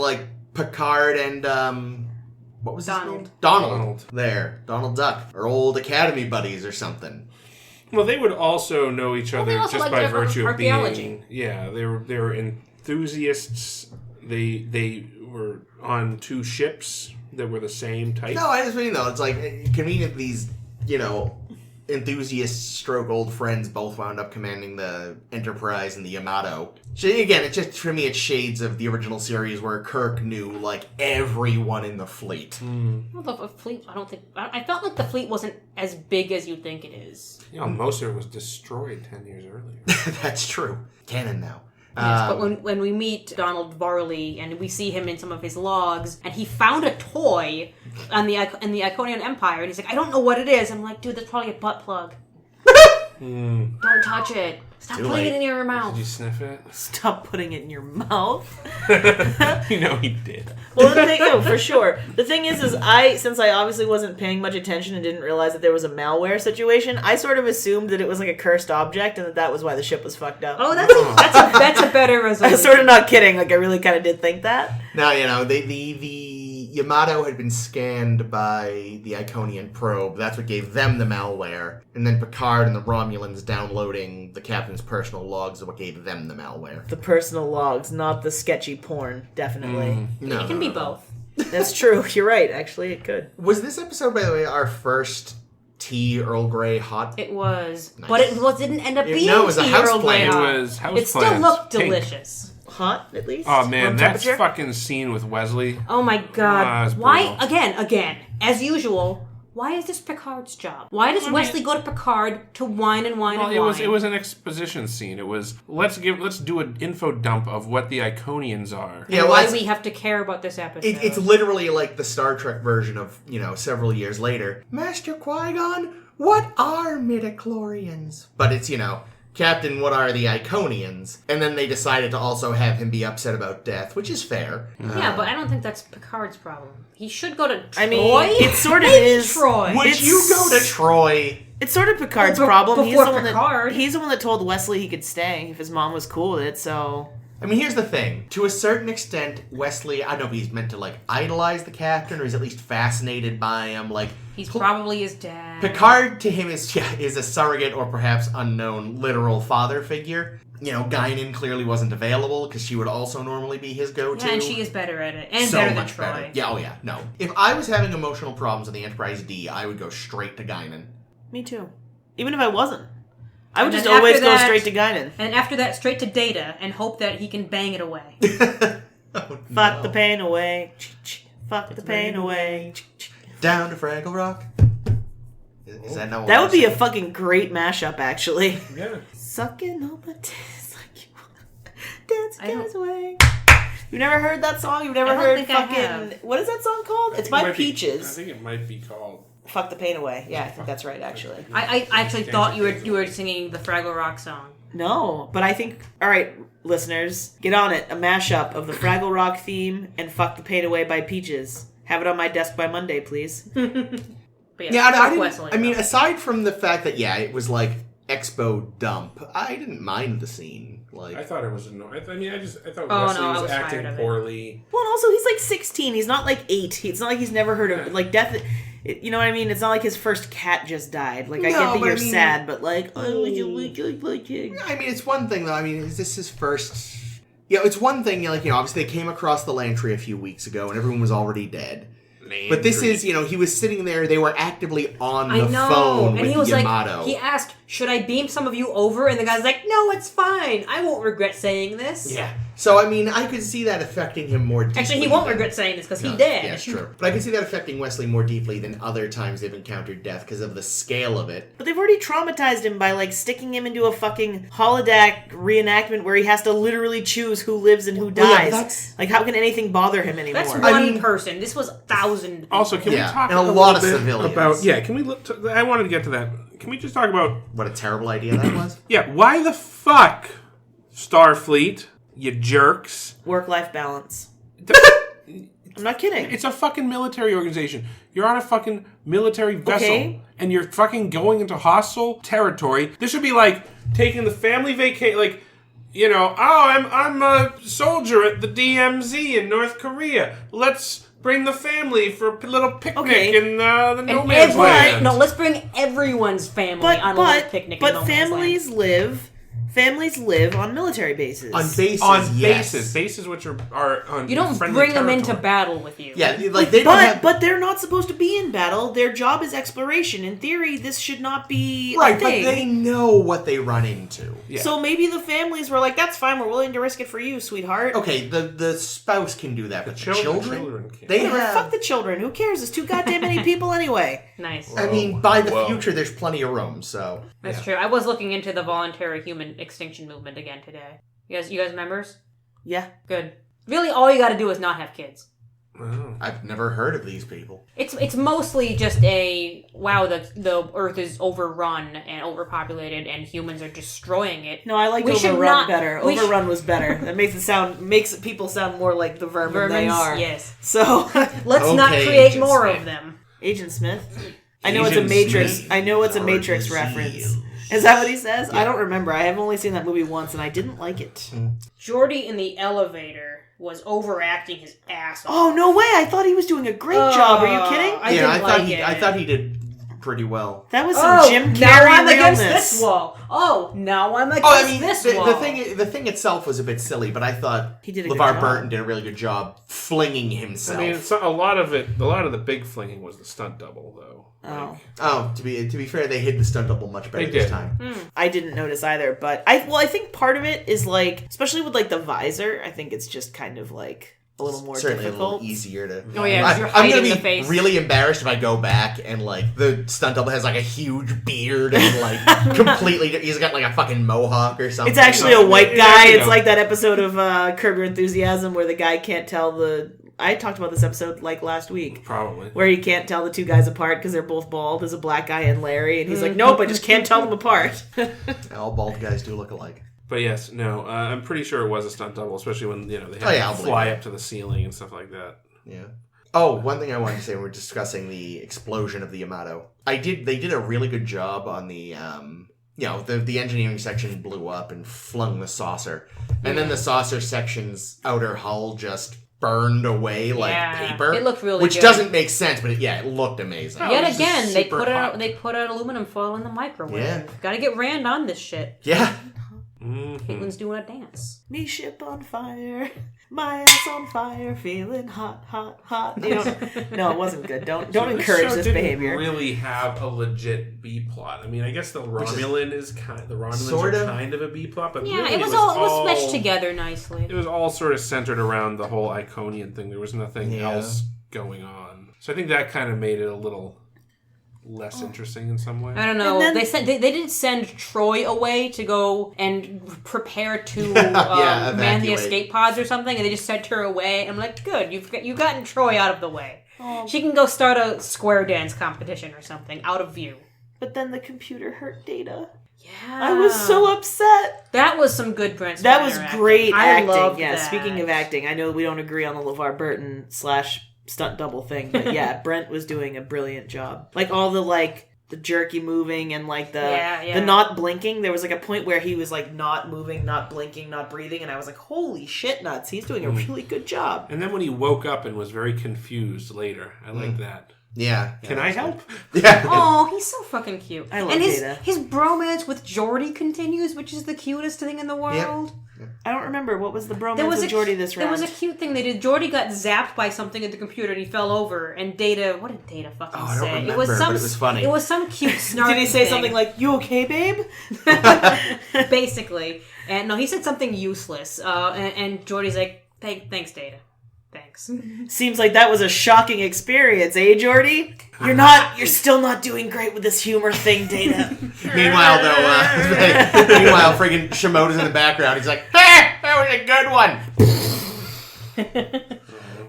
Speaker 1: Picard and, what was his
Speaker 4: Donald.
Speaker 1: name? Donald. Donald Duck. Or old academy buddies or something.
Speaker 2: Well, they would also know each other
Speaker 4: they also
Speaker 2: just
Speaker 4: liked
Speaker 2: by
Speaker 4: their
Speaker 2: virtue of
Speaker 4: archaeology.
Speaker 2: being... Yeah, they were enthusiasts. They were on two ships that were the same type.
Speaker 1: No, I just mean, though, it's convenient these, enthusiast stroke old friends both wound up commanding the Enterprise and the Yamato. So, again, it's just, for me, it's shades of the original series where Kirk knew, everyone in the fleet.
Speaker 4: Well, the fleet, I felt like the fleet wasn't as big as you think it is.
Speaker 2: Most of it was destroyed 10 years earlier.
Speaker 1: That's true. Canon now.
Speaker 4: Yes, but when we meet Donald Varley and we see him in some of his logs, and he found a toy in the Iconian Empire, and he's like, I don't know what it is. I'm like, dude, that's probably a butt plug. Don't touch it. Stop
Speaker 1: Too
Speaker 4: putting
Speaker 1: late.
Speaker 4: it in your
Speaker 2: Did
Speaker 4: mouth.
Speaker 2: you sniff it?
Speaker 3: Stop putting it in your mouth.
Speaker 2: You know he did.
Speaker 3: Well, the thing, for sure. The thing is since I obviously wasn't paying much attention and didn't realize that there was a malware situation, I sort of assumed that it was a cursed object and that was why the ship was fucked up.
Speaker 4: Oh, that's a better
Speaker 3: I'm
Speaker 4: resolution.
Speaker 3: sort of not kidding. I really kind of did think that.
Speaker 1: Now, the Yamato had been scanned by the Iconian probe. That's what gave them the malware. And then Picard and the Romulans downloading the captain's personal logs is what gave them the malware.
Speaker 3: The personal logs, not the sketchy porn. Definitely.
Speaker 1: No,
Speaker 4: It can be both.
Speaker 3: That's true. You're right. Actually, it could.
Speaker 1: Was this episode, by the way, our first tea Earl Grey hot?
Speaker 4: It was,
Speaker 1: Nice.
Speaker 4: but it didn't end up being
Speaker 1: No, it was a
Speaker 4: tea
Speaker 1: house
Speaker 4: Earl Grey
Speaker 1: plant.
Speaker 2: It
Speaker 4: hot.
Speaker 2: was house
Speaker 4: It still
Speaker 2: plants,
Speaker 4: looked
Speaker 2: pink.
Speaker 4: delicious.
Speaker 3: Hot, at least.
Speaker 2: Oh man,
Speaker 3: Room
Speaker 2: that's
Speaker 3: temperature?
Speaker 2: fucking scene with Wesley.
Speaker 4: Oh my god.
Speaker 2: it's
Speaker 4: Why,
Speaker 2: brutal.
Speaker 4: again, as usual, why is this Picard's job? Why does Wesley go to Picard to whine and whine
Speaker 2: Well,
Speaker 4: and
Speaker 2: it
Speaker 4: whine?
Speaker 2: was an exposition scene. It was let's do an info dump of what the Iconians are.
Speaker 1: Yeah,
Speaker 4: and
Speaker 1: well,
Speaker 4: why
Speaker 1: it's-
Speaker 4: we have to care about this episode.
Speaker 1: It's literally like the Star Trek version of, several years later. Master Qui-Gon, what are midichlorians? But it's, Captain, what are the Iconians? And then they decided to also have him be upset about death, which is fair.
Speaker 4: Yeah, but I don't think that's Picard's problem. He should go to Troy.
Speaker 3: I mean, it sort of
Speaker 4: Maybe
Speaker 3: is.
Speaker 4: Troy.
Speaker 1: Would you go to Troy?
Speaker 3: It's sort of Picard's
Speaker 4: Well,
Speaker 3: problem.
Speaker 4: before
Speaker 3: He's
Speaker 4: Picard.
Speaker 3: the one that told Wesley he could stay if his mom was cool with it. So
Speaker 1: I mean, here's the thing. To a certain extent, Wesley, I don't know if he's meant to, idolize the captain, or he's at least fascinated by him.
Speaker 4: He's probably his dad.
Speaker 1: Picard to him is a surrogate or perhaps unknown literal father figure. Guinan clearly wasn't available because she would also normally be his go-to.
Speaker 4: Yeah, and she is better at it. And
Speaker 1: so
Speaker 4: better than
Speaker 1: much
Speaker 4: Troy.
Speaker 1: better. Yeah, oh yeah, no. If I was having emotional problems in the Enterprise D, I would go straight to Guinan.
Speaker 3: me too. Even if I wasn't, I would
Speaker 4: And
Speaker 3: just
Speaker 4: then
Speaker 3: always
Speaker 4: after
Speaker 3: go
Speaker 4: that-
Speaker 3: straight to Guinan.
Speaker 4: And after that, straight to Data and hope that he can bang it away.
Speaker 1: Oh,
Speaker 3: Fuck the
Speaker 1: no.
Speaker 3: pain away. Fuck the pain away.
Speaker 1: Down to Fraggle Rock. Is that not what
Speaker 3: That
Speaker 1: we're
Speaker 3: would be a
Speaker 1: saying?
Speaker 3: fucking great mashup, actually.
Speaker 2: Yeah.
Speaker 3: Sucking on my tits like you want. Dance
Speaker 4: I don't-
Speaker 3: goes away. You've never heard that song? You've never
Speaker 4: I don't
Speaker 3: heard
Speaker 4: think I
Speaker 3: fucking...
Speaker 4: have.
Speaker 3: What is that song called? It's by
Speaker 2: I
Speaker 3: Peaches.
Speaker 2: think it might be called.
Speaker 3: Fuck the pain away. Yeah, I think that's right, actually.
Speaker 4: I actually thought you were singing the Fraggle Rock song.
Speaker 3: No, but I think... Alright, listeners, get on it. A mashup of the Fraggle Rock theme and Fuck the Pain Away by Peaches. Have it on my desk by Monday, please.
Speaker 4: But
Speaker 1: Yeah,
Speaker 4: fuck
Speaker 1: I
Speaker 4: Wesley.
Speaker 1: mean, aside from the fact that, yeah, it was like Expo Dump, I didn't mind the scene. Like,
Speaker 2: I thought it was annoying. I thought
Speaker 4: Oh,
Speaker 2: Wesley
Speaker 4: no, I
Speaker 2: was
Speaker 4: was tired
Speaker 2: acting
Speaker 4: of it.
Speaker 2: poorly.
Speaker 3: Well, and also, he's like 16. He's not like 8. It's not like he's never heard of... Like, death... You know what I mean? It's not like his first cat just died. Like, I
Speaker 1: No,
Speaker 3: get that
Speaker 1: but
Speaker 3: you're
Speaker 1: I mean-
Speaker 3: sad, but like...
Speaker 1: I mean, it's one thing, though. I mean, is this his first... Yeah, it's one thing, like, obviously they came across the Lantry a few weeks ago, and everyone was already dead. But this is, he was sitting there, they were actively on the
Speaker 4: I know.
Speaker 1: phone
Speaker 4: And
Speaker 1: with
Speaker 4: he was
Speaker 1: Yamato.
Speaker 4: like, he asked, should I beam some of you over? And the guy's like, no, it's fine. I won't regret saying this.
Speaker 1: Yeah. So, I mean, I could see that affecting him more deeply.
Speaker 4: Actually, he won't
Speaker 1: than-
Speaker 4: regret saying this because he
Speaker 1: No,
Speaker 4: did.
Speaker 1: Yeah, it's true. But I can see that affecting Wesley more deeply than other times they've encountered death because of the scale of it.
Speaker 3: But they've already traumatized him by, like, sticking him into a fucking holodeck reenactment where he has to literally choose who lives and who
Speaker 1: Well, yeah,
Speaker 3: dies.
Speaker 1: that's-
Speaker 3: Like, how can anything bother him anymore?
Speaker 4: That's one
Speaker 1: I mean-
Speaker 4: person. This was 1,000.
Speaker 2: Also, can
Speaker 1: Yeah,
Speaker 2: we talk
Speaker 1: and a
Speaker 2: little
Speaker 1: lot of
Speaker 2: bit
Speaker 1: civilians.
Speaker 2: about? Yeah, can we look? I wanted to get to that. Can we just talk about?
Speaker 1: What a terrible idea that was.
Speaker 2: Yeah, why the fuck, Starfleet, you jerks?
Speaker 3: Work-life balance. I'm not kidding.
Speaker 2: It's a fucking military organization. You're on a fucking military vessel,
Speaker 3: Okay.
Speaker 2: and you're fucking going into hostile territory. This should be like taking the family vacation, like. I'm a soldier at the DMZ in North Korea. Let's bring the family for a little picnic
Speaker 3: Okay.
Speaker 2: in the no
Speaker 4: And
Speaker 2: man's land.
Speaker 4: no, let's bring everyone's family on a little picnic. in no man's
Speaker 3: families
Speaker 4: land.
Speaker 3: families live on military bases.
Speaker 1: On bases,
Speaker 2: On
Speaker 1: yes.
Speaker 2: bases which are on
Speaker 4: You don't
Speaker 2: friendly
Speaker 4: bring them into
Speaker 2: territory.
Speaker 4: battle with you.
Speaker 1: Yeah, like, they don't have...
Speaker 3: But they're not supposed to be in battle. Their job is exploration. In theory, this should not be
Speaker 1: Right,
Speaker 3: a
Speaker 1: but
Speaker 3: thing.
Speaker 1: they know what they run into.
Speaker 2: Yeah.
Speaker 3: So maybe the families were like, "That's fine. We're willing to risk it for you, sweetheart."
Speaker 1: Okay, the spouse can do that, but the children
Speaker 2: can't.
Speaker 1: they
Speaker 3: Whatever,
Speaker 1: have...
Speaker 3: fuck the children. Who cares? There's too goddamn many people anyway.
Speaker 4: Nice.
Speaker 1: I mean, by the
Speaker 5: Whoa.
Speaker 1: future, there's plenty of room, so...
Speaker 4: That's true. I was looking into the voluntary human extinction movement again today. You guys members?
Speaker 3: Yeah.
Speaker 4: Good. Really, all you got to do is not have kids.
Speaker 2: Oh.
Speaker 1: I've never heard of these people.
Speaker 4: It's mostly just a wow. The Earth is overrun and overpopulated, and humans are destroying it.
Speaker 3: No, I like
Speaker 4: We should
Speaker 3: Overrun
Speaker 4: not-
Speaker 3: better.
Speaker 4: we
Speaker 3: Overrun was better. That makes people sound more like the vermin they
Speaker 4: Vermins,
Speaker 3: are.
Speaker 4: yes.
Speaker 3: So,
Speaker 4: Let's not
Speaker 1: Okay,
Speaker 4: create
Speaker 1: Agent
Speaker 4: more
Speaker 1: Smith.
Speaker 4: of them.
Speaker 3: Agent Smith. I know it's a
Speaker 2: Agent
Speaker 3: Matrix.
Speaker 2: Smith.
Speaker 3: I know it's a
Speaker 1: Or
Speaker 3: Matrix
Speaker 1: disease.
Speaker 3: reference. Is that what he says? I don't remember. I have only seen that movie once, and I didn't like it.
Speaker 4: Jordy in the elevator was overacting his ass off.
Speaker 3: Oh no way! I thought he was doing a great job. Are you kidding?
Speaker 4: I didn't like it.
Speaker 1: I thought he did pretty well.
Speaker 3: That was some Jim
Speaker 4: now
Speaker 3: Carrey
Speaker 4: I'm against
Speaker 3: realness.
Speaker 4: this wall. Oh, now I'm against
Speaker 1: Oh, I mean,
Speaker 4: this
Speaker 1: the,
Speaker 4: wall.
Speaker 1: the thing itself was a bit silly, but I thought
Speaker 3: He did a good
Speaker 1: LeVar
Speaker 3: job.
Speaker 1: Burton did a really good job flinging
Speaker 2: I
Speaker 1: himself.
Speaker 2: mean, it's a lot of the big flinging was the stunt double, though.
Speaker 3: Oh.
Speaker 1: Oh, to be fair, they hid the stunt double much better
Speaker 2: They
Speaker 1: this
Speaker 2: did.
Speaker 1: time.
Speaker 3: I didn't notice either, but I think part of it is like, especially with like the visor, I think it's just kind of like a little more
Speaker 1: Certainly
Speaker 3: difficult.
Speaker 1: a little easier to.
Speaker 4: Oh, yeah, 'cause you're
Speaker 1: I'm gonna
Speaker 4: hiding
Speaker 1: be
Speaker 4: the face.
Speaker 1: really embarrassed if I go back and like the stunt double has like a huge beard and like completely. He's got like a fucking mohawk or something.
Speaker 3: It's actually a
Speaker 2: So-
Speaker 3: white
Speaker 2: Yeah,
Speaker 3: guy.
Speaker 2: you
Speaker 3: It's
Speaker 2: know.
Speaker 3: like that episode of Curb Your Enthusiasm where the guy can't tell the. I talked about this episode like last week.
Speaker 2: Probably.
Speaker 3: Where he can't tell the two guys apart because they're both bald. There's a black guy and Larry, and he's like, "Nope, I just can't tell them apart."
Speaker 1: All bald guys do look alike.
Speaker 2: But yes, no, I'm pretty sure it was a stunt double, especially when they had
Speaker 1: I'll
Speaker 2: to
Speaker 1: believe
Speaker 2: fly
Speaker 1: it.
Speaker 2: up to the ceiling and stuff like that.
Speaker 1: Yeah. Oh, one thing I wanted to say when we're discussing the explosion of the Yamato. They did a really good job on the the engineering section blew up and flung the saucer. And then the saucer section's outer hull just burned away like
Speaker 4: Yeah,
Speaker 1: paper.
Speaker 4: it looked really
Speaker 1: which
Speaker 4: good.
Speaker 1: doesn't make sense, but it looked amazing.
Speaker 2: Oh,
Speaker 4: Yet
Speaker 2: this is
Speaker 4: again, they
Speaker 2: super
Speaker 4: put
Speaker 2: hot.
Speaker 4: out aluminum foil in the microwave.
Speaker 1: Yeah.
Speaker 4: Gotta get Rand on this shit.
Speaker 1: Yeah.
Speaker 2: Mhm.
Speaker 4: Caitlin's doing a dance.
Speaker 3: Me ship on fire. My ass on fire, feeling hot, hot, hot. No, it wasn't good. Don't encourage
Speaker 2: show
Speaker 3: this
Speaker 2: didn't
Speaker 3: behavior.
Speaker 2: Really have a legit B plot. I mean, I guess the Romulans
Speaker 1: sort of
Speaker 2: are kind of a B plot, but
Speaker 4: Yeah,
Speaker 2: really
Speaker 4: it was meshed together nicely.
Speaker 2: It was all sort of centered around the whole Iconian thing. There was nothing else going on. So I think that kind of made it a little less interesting in some way.
Speaker 4: I don't know.
Speaker 3: Then,
Speaker 4: they did send Troy away to go and prepare to man the
Speaker 1: evacuate.
Speaker 4: escape pods or something, and they just sent her away. I'm like, good, you've gotten Troy out of the way. She can go start a square dance competition or something out of view.
Speaker 3: But then the computer hurt Data.
Speaker 4: Yeah,
Speaker 3: I was so upset.
Speaker 4: That was some good Brent Spiner
Speaker 3: That was
Speaker 4: acting.
Speaker 3: great
Speaker 4: I
Speaker 3: acting.
Speaker 4: loved
Speaker 3: Yeah,
Speaker 4: that.
Speaker 3: speaking of acting, I know we don't agree on the LeVar Burton / stunt double thing, but yeah, Brent was doing a brilliant job. Like all the jerky moving and like the not blinking. There was like a point where he was like not moving, not blinking, not breathing, and I was like, holy shit nuts, he's doing a really good job.
Speaker 2: And then when he woke up and was very confused later, I like that.
Speaker 1: Yeah.
Speaker 2: Can I help?
Speaker 1: Yeah.
Speaker 4: Oh, he's so fucking cute.
Speaker 3: I love
Speaker 4: and
Speaker 3: Data.
Speaker 4: his bromance with Geordi continues, which is the cutest thing in the world.
Speaker 3: I don't remember what was the bromance
Speaker 4: There was
Speaker 3: with Geordi this round.
Speaker 4: There was a cute thing they did. Geordi got zapped by something at the computer and he fell over. And Data, what did Data fucking
Speaker 1: I don't
Speaker 4: say?
Speaker 1: remember, but it was funny.
Speaker 4: It was some cute snarky
Speaker 3: Did he say
Speaker 4: thing,
Speaker 3: something like, "You okay, babe?"
Speaker 4: basically? And no, he said something useless. And Geordi's like, thanks, Data. Thanks.
Speaker 3: Seems like that was a shocking experience, eh, Geordi? You're still not doing great with this humor thing, Data.
Speaker 1: Meanwhile, friggin' Shimoda's in the background. He's like, "Hey, that was a good one."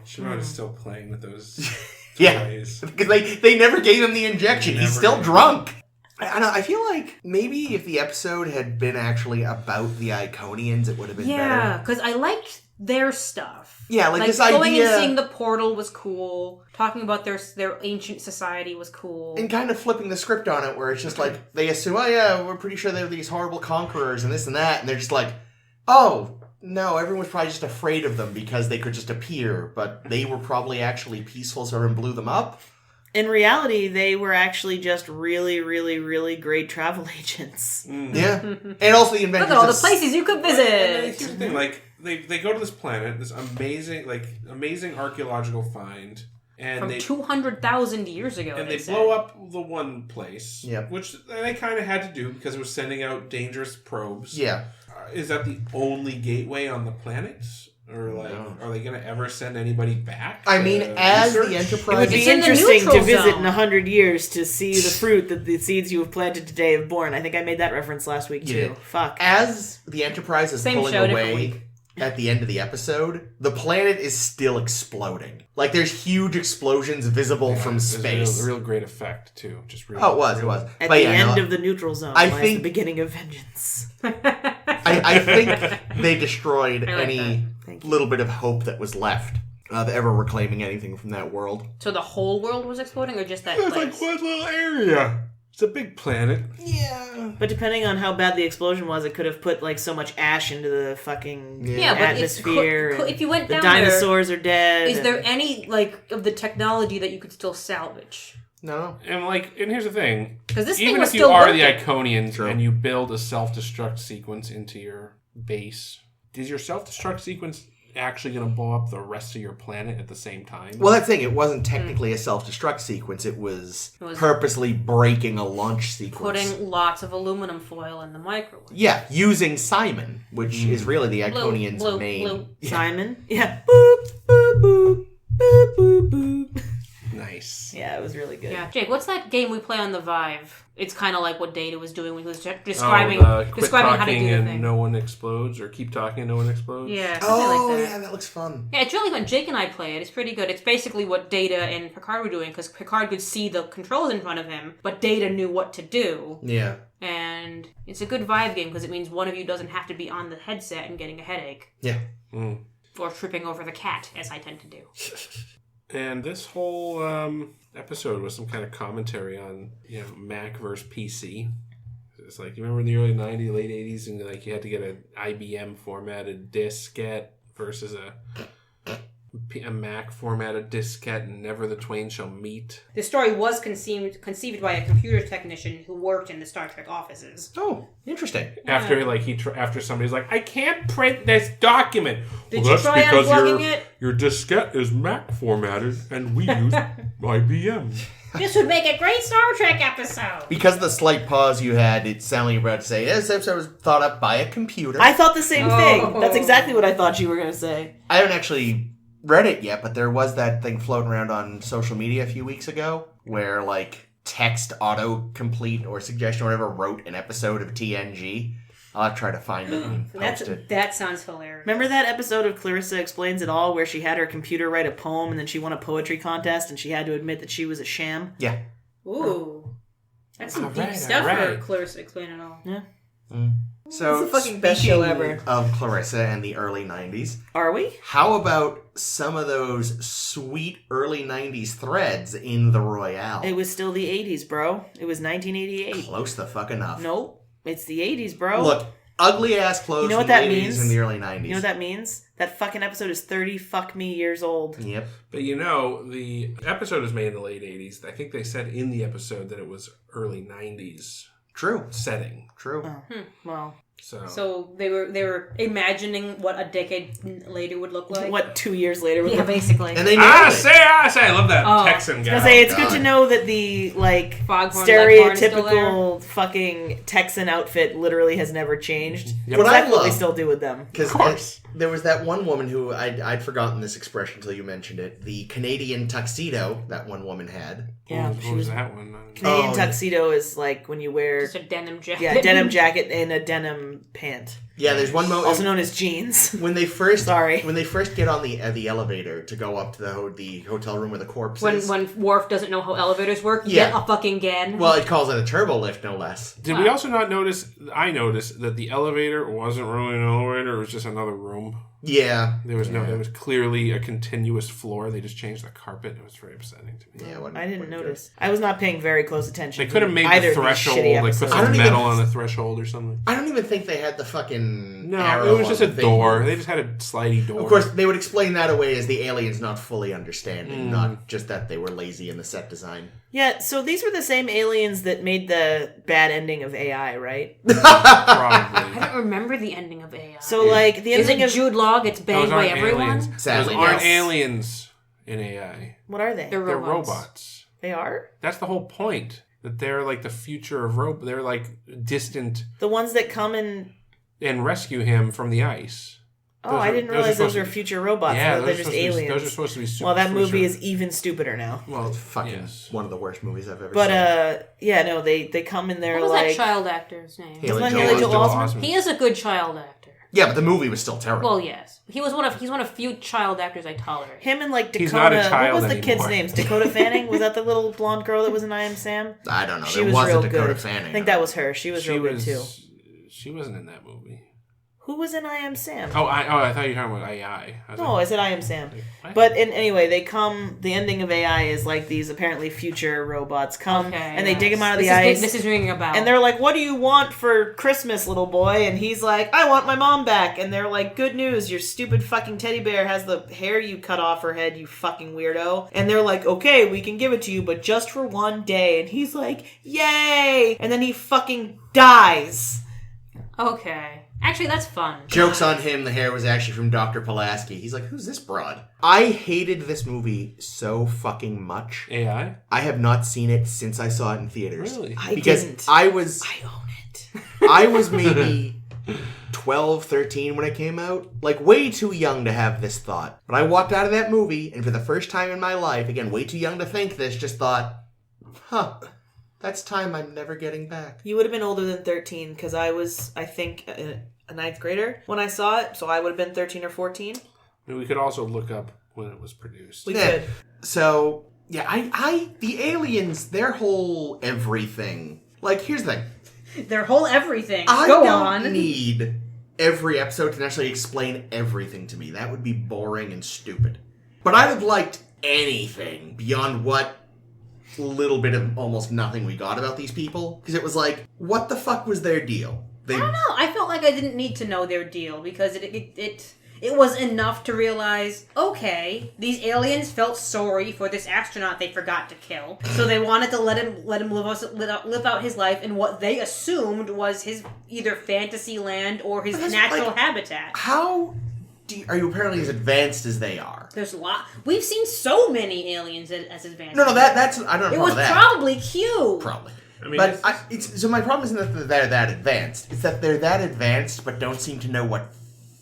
Speaker 2: Shimoda's still playing with those
Speaker 1: Yeah,
Speaker 2: toys.
Speaker 1: because they never gave him the injection. He's
Speaker 2: Never
Speaker 1: still
Speaker 2: did.
Speaker 1: drunk. I don't know. I feel like maybe if the episode had been actually about the Iconians, it would have been
Speaker 4: Yeah,
Speaker 1: better.
Speaker 4: because I liked their stuff.
Speaker 1: Yeah, like this
Speaker 4: going
Speaker 1: idea-
Speaker 4: and seeing the portal was cool. Talking about their ancient society was cool.
Speaker 1: And kind of flipping the script on it, where it's just like they assume, oh yeah, we're pretty sure they're these horrible conquerors and this and that, and they're just like, oh no, everyone was probably just afraid of them because they could just appear, but they were probably actually peaceful, so everyone blew them up.
Speaker 3: In reality, they were actually just really, really, really great travel agents.
Speaker 1: Yeah, and also the inventors.
Speaker 4: Look at all the
Speaker 1: of-
Speaker 4: places you could
Speaker 2: And here's
Speaker 4: visit.
Speaker 2: the thing, like they go to this planet, this amazing archaeological find, and
Speaker 4: From
Speaker 2: they
Speaker 4: 200,000 years ago,
Speaker 2: and they
Speaker 4: said.
Speaker 2: blow up the one place,
Speaker 1: Yep.
Speaker 2: which they kind of had to do because it was sending out dangerous probes.
Speaker 1: Yeah.
Speaker 2: Is that the only gateway on the planet? Or are they going to ever send anybody back?
Speaker 1: I mean, as
Speaker 2: research?
Speaker 1: the
Speaker 3: It
Speaker 1: Enterprise,
Speaker 3: would be
Speaker 4: It's in the
Speaker 3: interesting to
Speaker 4: neutral
Speaker 3: visit
Speaker 4: zone.
Speaker 3: in 100 years to see the fruit that the seeds you have planted today have borne. I think I made that reference last week, too.
Speaker 1: did.
Speaker 3: Fuck.
Speaker 1: as the Enterprise is
Speaker 4: Same
Speaker 1: pulling
Speaker 4: show, different
Speaker 1: away
Speaker 4: week.
Speaker 1: at the end of the episode, the planet is still exploding. Like there's huge explosions visible from
Speaker 2: It was
Speaker 1: space.
Speaker 2: a real great effect too. Just real,
Speaker 1: Oh, it was.
Speaker 3: At
Speaker 1: But
Speaker 3: the
Speaker 1: yeah,
Speaker 3: end
Speaker 1: no,
Speaker 3: of the neutral zone
Speaker 1: I
Speaker 3: lies
Speaker 1: think-
Speaker 3: the beginning of vengeance.
Speaker 1: I think they destroyed
Speaker 4: I like
Speaker 1: any
Speaker 3: Thank you.
Speaker 1: little bit of hope that was left of ever reclaiming anything from that world.
Speaker 4: So the whole world was exploding, or just that
Speaker 2: It's
Speaker 4: place?
Speaker 2: like one little area. It's a big planet.
Speaker 1: Yeah.
Speaker 3: But depending on how bad the explosion was, it could have put like so much ash into the fucking
Speaker 4: Yeah, but
Speaker 3: atmosphere.
Speaker 4: if you went
Speaker 3: the
Speaker 4: down
Speaker 3: dinosaurs are dead.
Speaker 4: there, is there any like of the technology that you could still salvage?
Speaker 1: No.
Speaker 2: And here's the thing.
Speaker 4: 'Cause this thing
Speaker 2: even
Speaker 4: was
Speaker 2: if you
Speaker 4: still
Speaker 2: are
Speaker 4: working.
Speaker 2: the Iconians
Speaker 1: True.
Speaker 2: and you build a self-destruct sequence into your base, is your self-destruct sequence actually going to blow up the rest of your planet at the same time?
Speaker 1: Well, that's the thing. It wasn't technically a self-destruct sequence. It was
Speaker 4: was
Speaker 1: purposely breaking a launch sequence.
Speaker 4: Putting lots of aluminum foil in the microwave.
Speaker 1: Yeah, using Simon, which is really the Iconians'
Speaker 4: blue,
Speaker 1: main.
Speaker 4: blue.
Speaker 3: Simon? Yeah. Boop, boop, boop, boop, boop, boop.
Speaker 2: Nice.
Speaker 3: Yeah, it was really good.
Speaker 4: Yeah, Jake, what's that game we play on the Vive? It's kind of like what Data was doing when he was describing
Speaker 2: Quit
Speaker 4: describing how to
Speaker 2: talking
Speaker 4: do the
Speaker 2: and
Speaker 4: thing.
Speaker 2: no one explodes, or keep talking and no one explodes.
Speaker 4: Yeah, something
Speaker 1: Oh,
Speaker 4: like that.
Speaker 1: yeah, that looks fun.
Speaker 4: Yeah, it's really fun. Jake and I play it. It's pretty good. It's basically what Data and Picard were doing, because Picard could see the controls in front of him, but Data knew what to do.
Speaker 1: Yeah.
Speaker 4: And it's a good Vive game because it means one of you doesn't have to be on the headset and getting a headache.
Speaker 1: Yeah.
Speaker 4: Or tripping over the cat, as I tend to do.
Speaker 2: And this whole episode was some kind of commentary on, Mac versus PC. It's like, you remember in the early 90s, late 80s, and you had to get an IBM formatted diskette versus a a Mac formatted diskette, and never the twain shall meet.
Speaker 4: The story was conceived by a computer technician who worked in the Star Trek offices.
Speaker 1: Oh, interesting.
Speaker 2: After after somebody's like, I can't print this document.
Speaker 4: Did you try unplugging it?
Speaker 5: Your diskette is Mac formatted, and we use IBM.
Speaker 4: This would make a great Star Trek episode.
Speaker 1: Because of the slight pause you had, it sounded like you were about to say, this episode was thought up by a computer.
Speaker 3: I thought the same thing. That's exactly what I thought you were going to say.
Speaker 1: I haven't actually read it yet, but there was that thing floating around on social media a few weeks ago where, like, text autocomplete or suggestion or whatever wrote an episode of TNG. I'll have to try to find it and post it.
Speaker 4: That sounds hilarious.
Speaker 3: Remember that episode of Clarissa Explains It All where she had her computer write a poem and then she won a poetry contest and she had to admit that she was a sham?
Speaker 1: Yeah.
Speaker 4: Ooh. That's some deep
Speaker 2: Alright,
Speaker 4: stuff
Speaker 2: alright.
Speaker 4: for Clarissa Explain It All.
Speaker 3: Yeah.
Speaker 1: So,
Speaker 3: It's the fucking best show ever.
Speaker 1: Of Clarissa and the early 90s,
Speaker 3: Are we?
Speaker 1: how about some of those sweet early 90s threads in the Royale?
Speaker 3: It was still the 80s, bro. It was 1988.
Speaker 1: Close the fuck enough.
Speaker 3: Nope. It's the 80s, bro.
Speaker 1: Look, ugly ass clothes
Speaker 3: You know what
Speaker 1: from
Speaker 3: that
Speaker 1: the 80s
Speaker 3: means?
Speaker 1: and the early 90s.
Speaker 3: You know what that means? That fucking episode is 30 fuck me years old.
Speaker 1: Yep.
Speaker 2: But the episode was made in the late 80s. I think they said in the episode that it was early 90s
Speaker 1: True.
Speaker 2: setting.
Speaker 1: True.
Speaker 3: Well,
Speaker 4: So they were imagining what a decade later would look like.
Speaker 3: what, 2 years later?
Speaker 4: Yeah, basically.
Speaker 1: And they nailed it.
Speaker 2: I love that
Speaker 4: Oh.
Speaker 2: Texan guy.
Speaker 3: I say it's
Speaker 1: God.
Speaker 3: good to know that the
Speaker 4: Foghorn Leghorn is still
Speaker 3: stereotypical fucking Texan outfit literally has never changed.
Speaker 2: Yep.
Speaker 3: That's
Speaker 1: What I
Speaker 3: what we
Speaker 1: love-
Speaker 3: still do with them.
Speaker 1: Because there was that one woman who I'd forgotten this expression until you mentioned it. The Canadian tuxedo that one woman had.
Speaker 3: Yeah,
Speaker 2: What
Speaker 3: she
Speaker 2: was
Speaker 3: was.
Speaker 2: that one?
Speaker 3: Canadian
Speaker 1: Oh,
Speaker 3: tuxedo is like when you wear
Speaker 4: Just a denim jacket.
Speaker 3: denim jacket and a denim pant,
Speaker 1: Yeah, there's one moment
Speaker 3: also known as jeans.
Speaker 1: when they first
Speaker 3: Sorry.
Speaker 1: when they first get on the elevator to go up to the hotel room where the corpse
Speaker 4: When
Speaker 1: is.
Speaker 4: Worf doesn't know how elevators work,
Speaker 1: Yeah.
Speaker 4: yet a fucking again.
Speaker 1: Well, it calls it a turbo lift, no less.
Speaker 2: Did we also not notice? I noticed that the elevator wasn't really an elevator; it was just another room.
Speaker 1: Yeah.
Speaker 2: There was no. It was clearly a continuous floor. They just changed the carpet. It was very upsetting to me.
Speaker 1: Yeah.
Speaker 3: I didn't notice. I was not paying very close attention.
Speaker 2: They could have
Speaker 3: to
Speaker 2: made
Speaker 3: either
Speaker 2: the
Speaker 3: of these
Speaker 2: threshold,
Speaker 3: shitty
Speaker 2: like put
Speaker 3: episodes.
Speaker 1: I don't
Speaker 2: some
Speaker 1: even-
Speaker 2: metal on the threshold or something.
Speaker 1: I don't even think they had the fucking
Speaker 2: No,
Speaker 1: arrow
Speaker 2: it was just a
Speaker 1: on the thing.
Speaker 2: door. They just had a slidey door.
Speaker 1: Of course, they would explain that away as the aliens not fully understanding, not just that they were lazy in the set design.
Speaker 3: Yeah, so these were the same aliens that made the bad ending of AI, right?
Speaker 2: Probably.
Speaker 4: I don't remember the ending of AI.
Speaker 3: So, like, the
Speaker 4: is
Speaker 3: ending
Speaker 4: it
Speaker 3: of...
Speaker 4: Jude Law gets banged
Speaker 2: Those
Speaker 4: by
Speaker 2: aren't
Speaker 4: everyone?
Speaker 2: aliens.
Speaker 1: Sadly,
Speaker 2: Those aren't
Speaker 1: yes.
Speaker 2: aliens in AI.
Speaker 3: What are they?
Speaker 4: They're
Speaker 2: They're
Speaker 4: robots.
Speaker 2: robots.
Speaker 3: They are?
Speaker 2: That's the whole point. That they're like the future of robots. They're like distant
Speaker 3: The ones that come and...
Speaker 2: and rescue him from the ice.
Speaker 3: Oh, I didn't realize those were future robots.
Speaker 2: Yeah,
Speaker 3: They're just aliens.
Speaker 2: Those are supposed to be super.
Speaker 3: Well, that movie is even stupider now.
Speaker 2: Well,
Speaker 1: Fucking
Speaker 2: yes.
Speaker 1: one of the worst movies I've ever
Speaker 3: But,
Speaker 1: seen.
Speaker 3: yeah, no, they come in there
Speaker 4: What was
Speaker 3: like...
Speaker 4: that child actor's name?
Speaker 1: Haley
Speaker 3: Wasn't
Speaker 1: Joel
Speaker 3: Haley Joel
Speaker 1: Osment.
Speaker 3: Osment?
Speaker 4: He is a good child actor.
Speaker 1: Yeah, but the movie was still terrible.
Speaker 4: Well, yes. He's one of few child actors I tolerate.
Speaker 3: Him and, like, Dakota...
Speaker 2: He's not a child
Speaker 3: what was the kids'
Speaker 2: anymore.
Speaker 3: names? Dakota Fanning? Was that the little blonde girl that was in I Am Sam?
Speaker 1: I don't know.
Speaker 3: She
Speaker 1: There
Speaker 3: was
Speaker 1: wasn't
Speaker 3: real
Speaker 1: Dakota
Speaker 3: good.
Speaker 1: Fanning.
Speaker 3: I think that was her. She was real good, too.
Speaker 2: She wasn't in that movie.
Speaker 3: Who was in I Am Sam?
Speaker 2: Oh, I thought you were talking about AI.
Speaker 3: No, I said I Am Sam.
Speaker 2: What?
Speaker 3: But anyway, they come. The ending of AI is like these apparently future robots come and they dig him out of the ice.
Speaker 4: This is ringing a bell.
Speaker 3: And they're like, "What do you want for Christmas, little boy?" And he's like, "I want my mom back." And they're like, "Good news, your stupid fucking teddy bear has the hair you cut off her head, you fucking weirdo." And they're like, "Okay, we can give it to you, but just for one day." And he's like, "Yay!" And then he fucking dies.
Speaker 4: Okay. Actually, that's fun.
Speaker 1: Joke's on him, the hair was actually from Dr. Pulaski. He's like, who's this broad? I hated this movie so fucking much.
Speaker 2: AI?
Speaker 1: I have not seen it since I saw it in theaters.
Speaker 2: Really?
Speaker 3: I
Speaker 1: Because
Speaker 3: didn't.
Speaker 1: I
Speaker 3: I own it.
Speaker 1: was maybe 12, 13 when it came out. Like, way too young to have this thought. But I walked out of that movie, and for the first time in my life, again, way too young to think this, just thought, huh, that's time I'm never getting back.
Speaker 3: You would have been older than 13 because I was, I think, a ninth grader when I saw it. So I would have been 13 or 14.
Speaker 2: I mean, we could also look up when it was produced.
Speaker 3: We
Speaker 1: Yeah.
Speaker 3: could.
Speaker 1: So, yeah, the aliens, their whole everything. Like, here's the thing.
Speaker 4: Their whole everything.
Speaker 1: I
Speaker 4: Go
Speaker 1: don't
Speaker 4: on.
Speaker 1: need every episode to necessarily explain everything to me. That would be boring and stupid. But I'd have liked anything beyond what little bit of almost nothing we got about these people. Because it was like, what the fuck was their deal?
Speaker 4: I don't know. I felt like I didn't need to know their deal because it It was enough to realize, okay, these aliens felt sorry for this astronaut they forgot to kill, so they wanted to let him live out his life in what they assumed was his either fantasy land or his natural habitat.
Speaker 1: How are you apparently as advanced as they are?
Speaker 4: There's a lot. We've seen so many aliens as advanced.
Speaker 1: No, that's I don't know.
Speaker 4: It was probably Q.
Speaker 1: Probably.
Speaker 2: I mean,
Speaker 1: but so my problem isn't that they're that advanced. It's that they're that advanced but don't seem to know what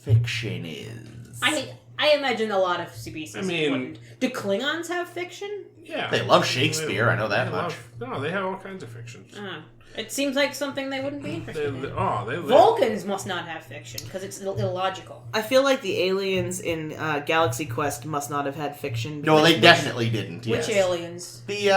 Speaker 1: fiction is.
Speaker 4: I imagine a lot of species wouldn't. Do Klingons have fiction?
Speaker 2: Yeah.
Speaker 1: They love Shakespeare, I know that much.
Speaker 2: They have all kinds of fictions.
Speaker 4: It seems like something they wouldn't be interested in.
Speaker 2: They
Speaker 4: Vulcans must not have fiction, because it's illogical.
Speaker 3: I feel like the aliens in Galaxy Quest must not have had fiction.
Speaker 1: No, they definitely didn't, yes.
Speaker 4: Which aliens?
Speaker 1: The,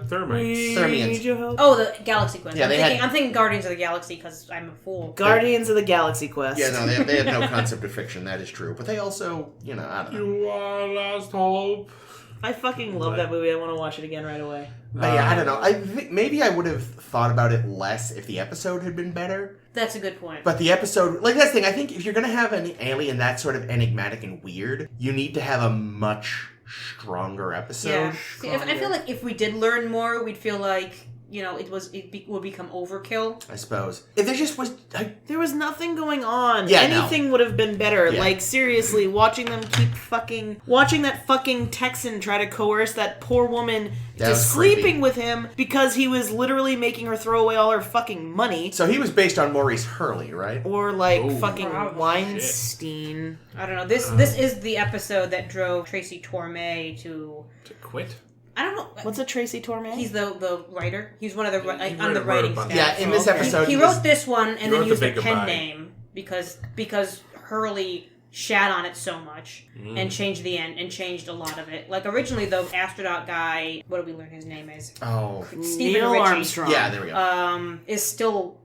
Speaker 2: Thermites.
Speaker 1: Thermians.
Speaker 4: Oh, the Galaxy Quest.
Speaker 1: Yeah,
Speaker 4: I'm thinking Guardians of the Galaxy, because I'm a fool.
Speaker 3: Guardians of the Galaxy Quest.
Speaker 1: Yeah, no, they had no concept of fiction, that is true. But they also, I don't know.
Speaker 2: You are last hope.
Speaker 3: I fucking love that movie. I want to watch it again right away.
Speaker 1: But yeah, I don't know. I think maybe I would have thought about it less if the episode had been better.
Speaker 4: That's a good point.
Speaker 1: But the episode, that's the thing. I think if you're going to have an alien that sort of enigmatic and weird, you need to have a much stronger episode.
Speaker 4: Yeah. See, I feel like if we did learn more, we'd feel like, it would become overkill.
Speaker 1: I suppose. If there just was...
Speaker 3: There was nothing going on.
Speaker 1: Yeah,
Speaker 3: anything would have been better.
Speaker 1: Yeah.
Speaker 3: Like, seriously, watching that fucking Texan try to coerce that poor woman to sleeping with him because he was literally making her throw away all her fucking money.
Speaker 1: So he was based on Maurice Hurley, right?
Speaker 3: Or, fucking Weinstein.
Speaker 4: I don't know. This is the episode that drove Tracy Torme to
Speaker 2: quit?
Speaker 4: I don't know.
Speaker 3: What's a Tracy Torme?
Speaker 4: He's the writer. He's one of the on the writing staff.
Speaker 1: Yeah, in this episode,
Speaker 4: he wrote this one and then used a pen
Speaker 2: goodbye.
Speaker 4: name because Hurley shat on it so much and changed the end and changed a lot of it. Like originally, the astronaut guy, what did we learn his name is?
Speaker 1: Oh,
Speaker 4: Stephen
Speaker 3: Neil
Speaker 4: Ritchie.
Speaker 3: Armstrong.
Speaker 1: Yeah, there we go.
Speaker 4: Is still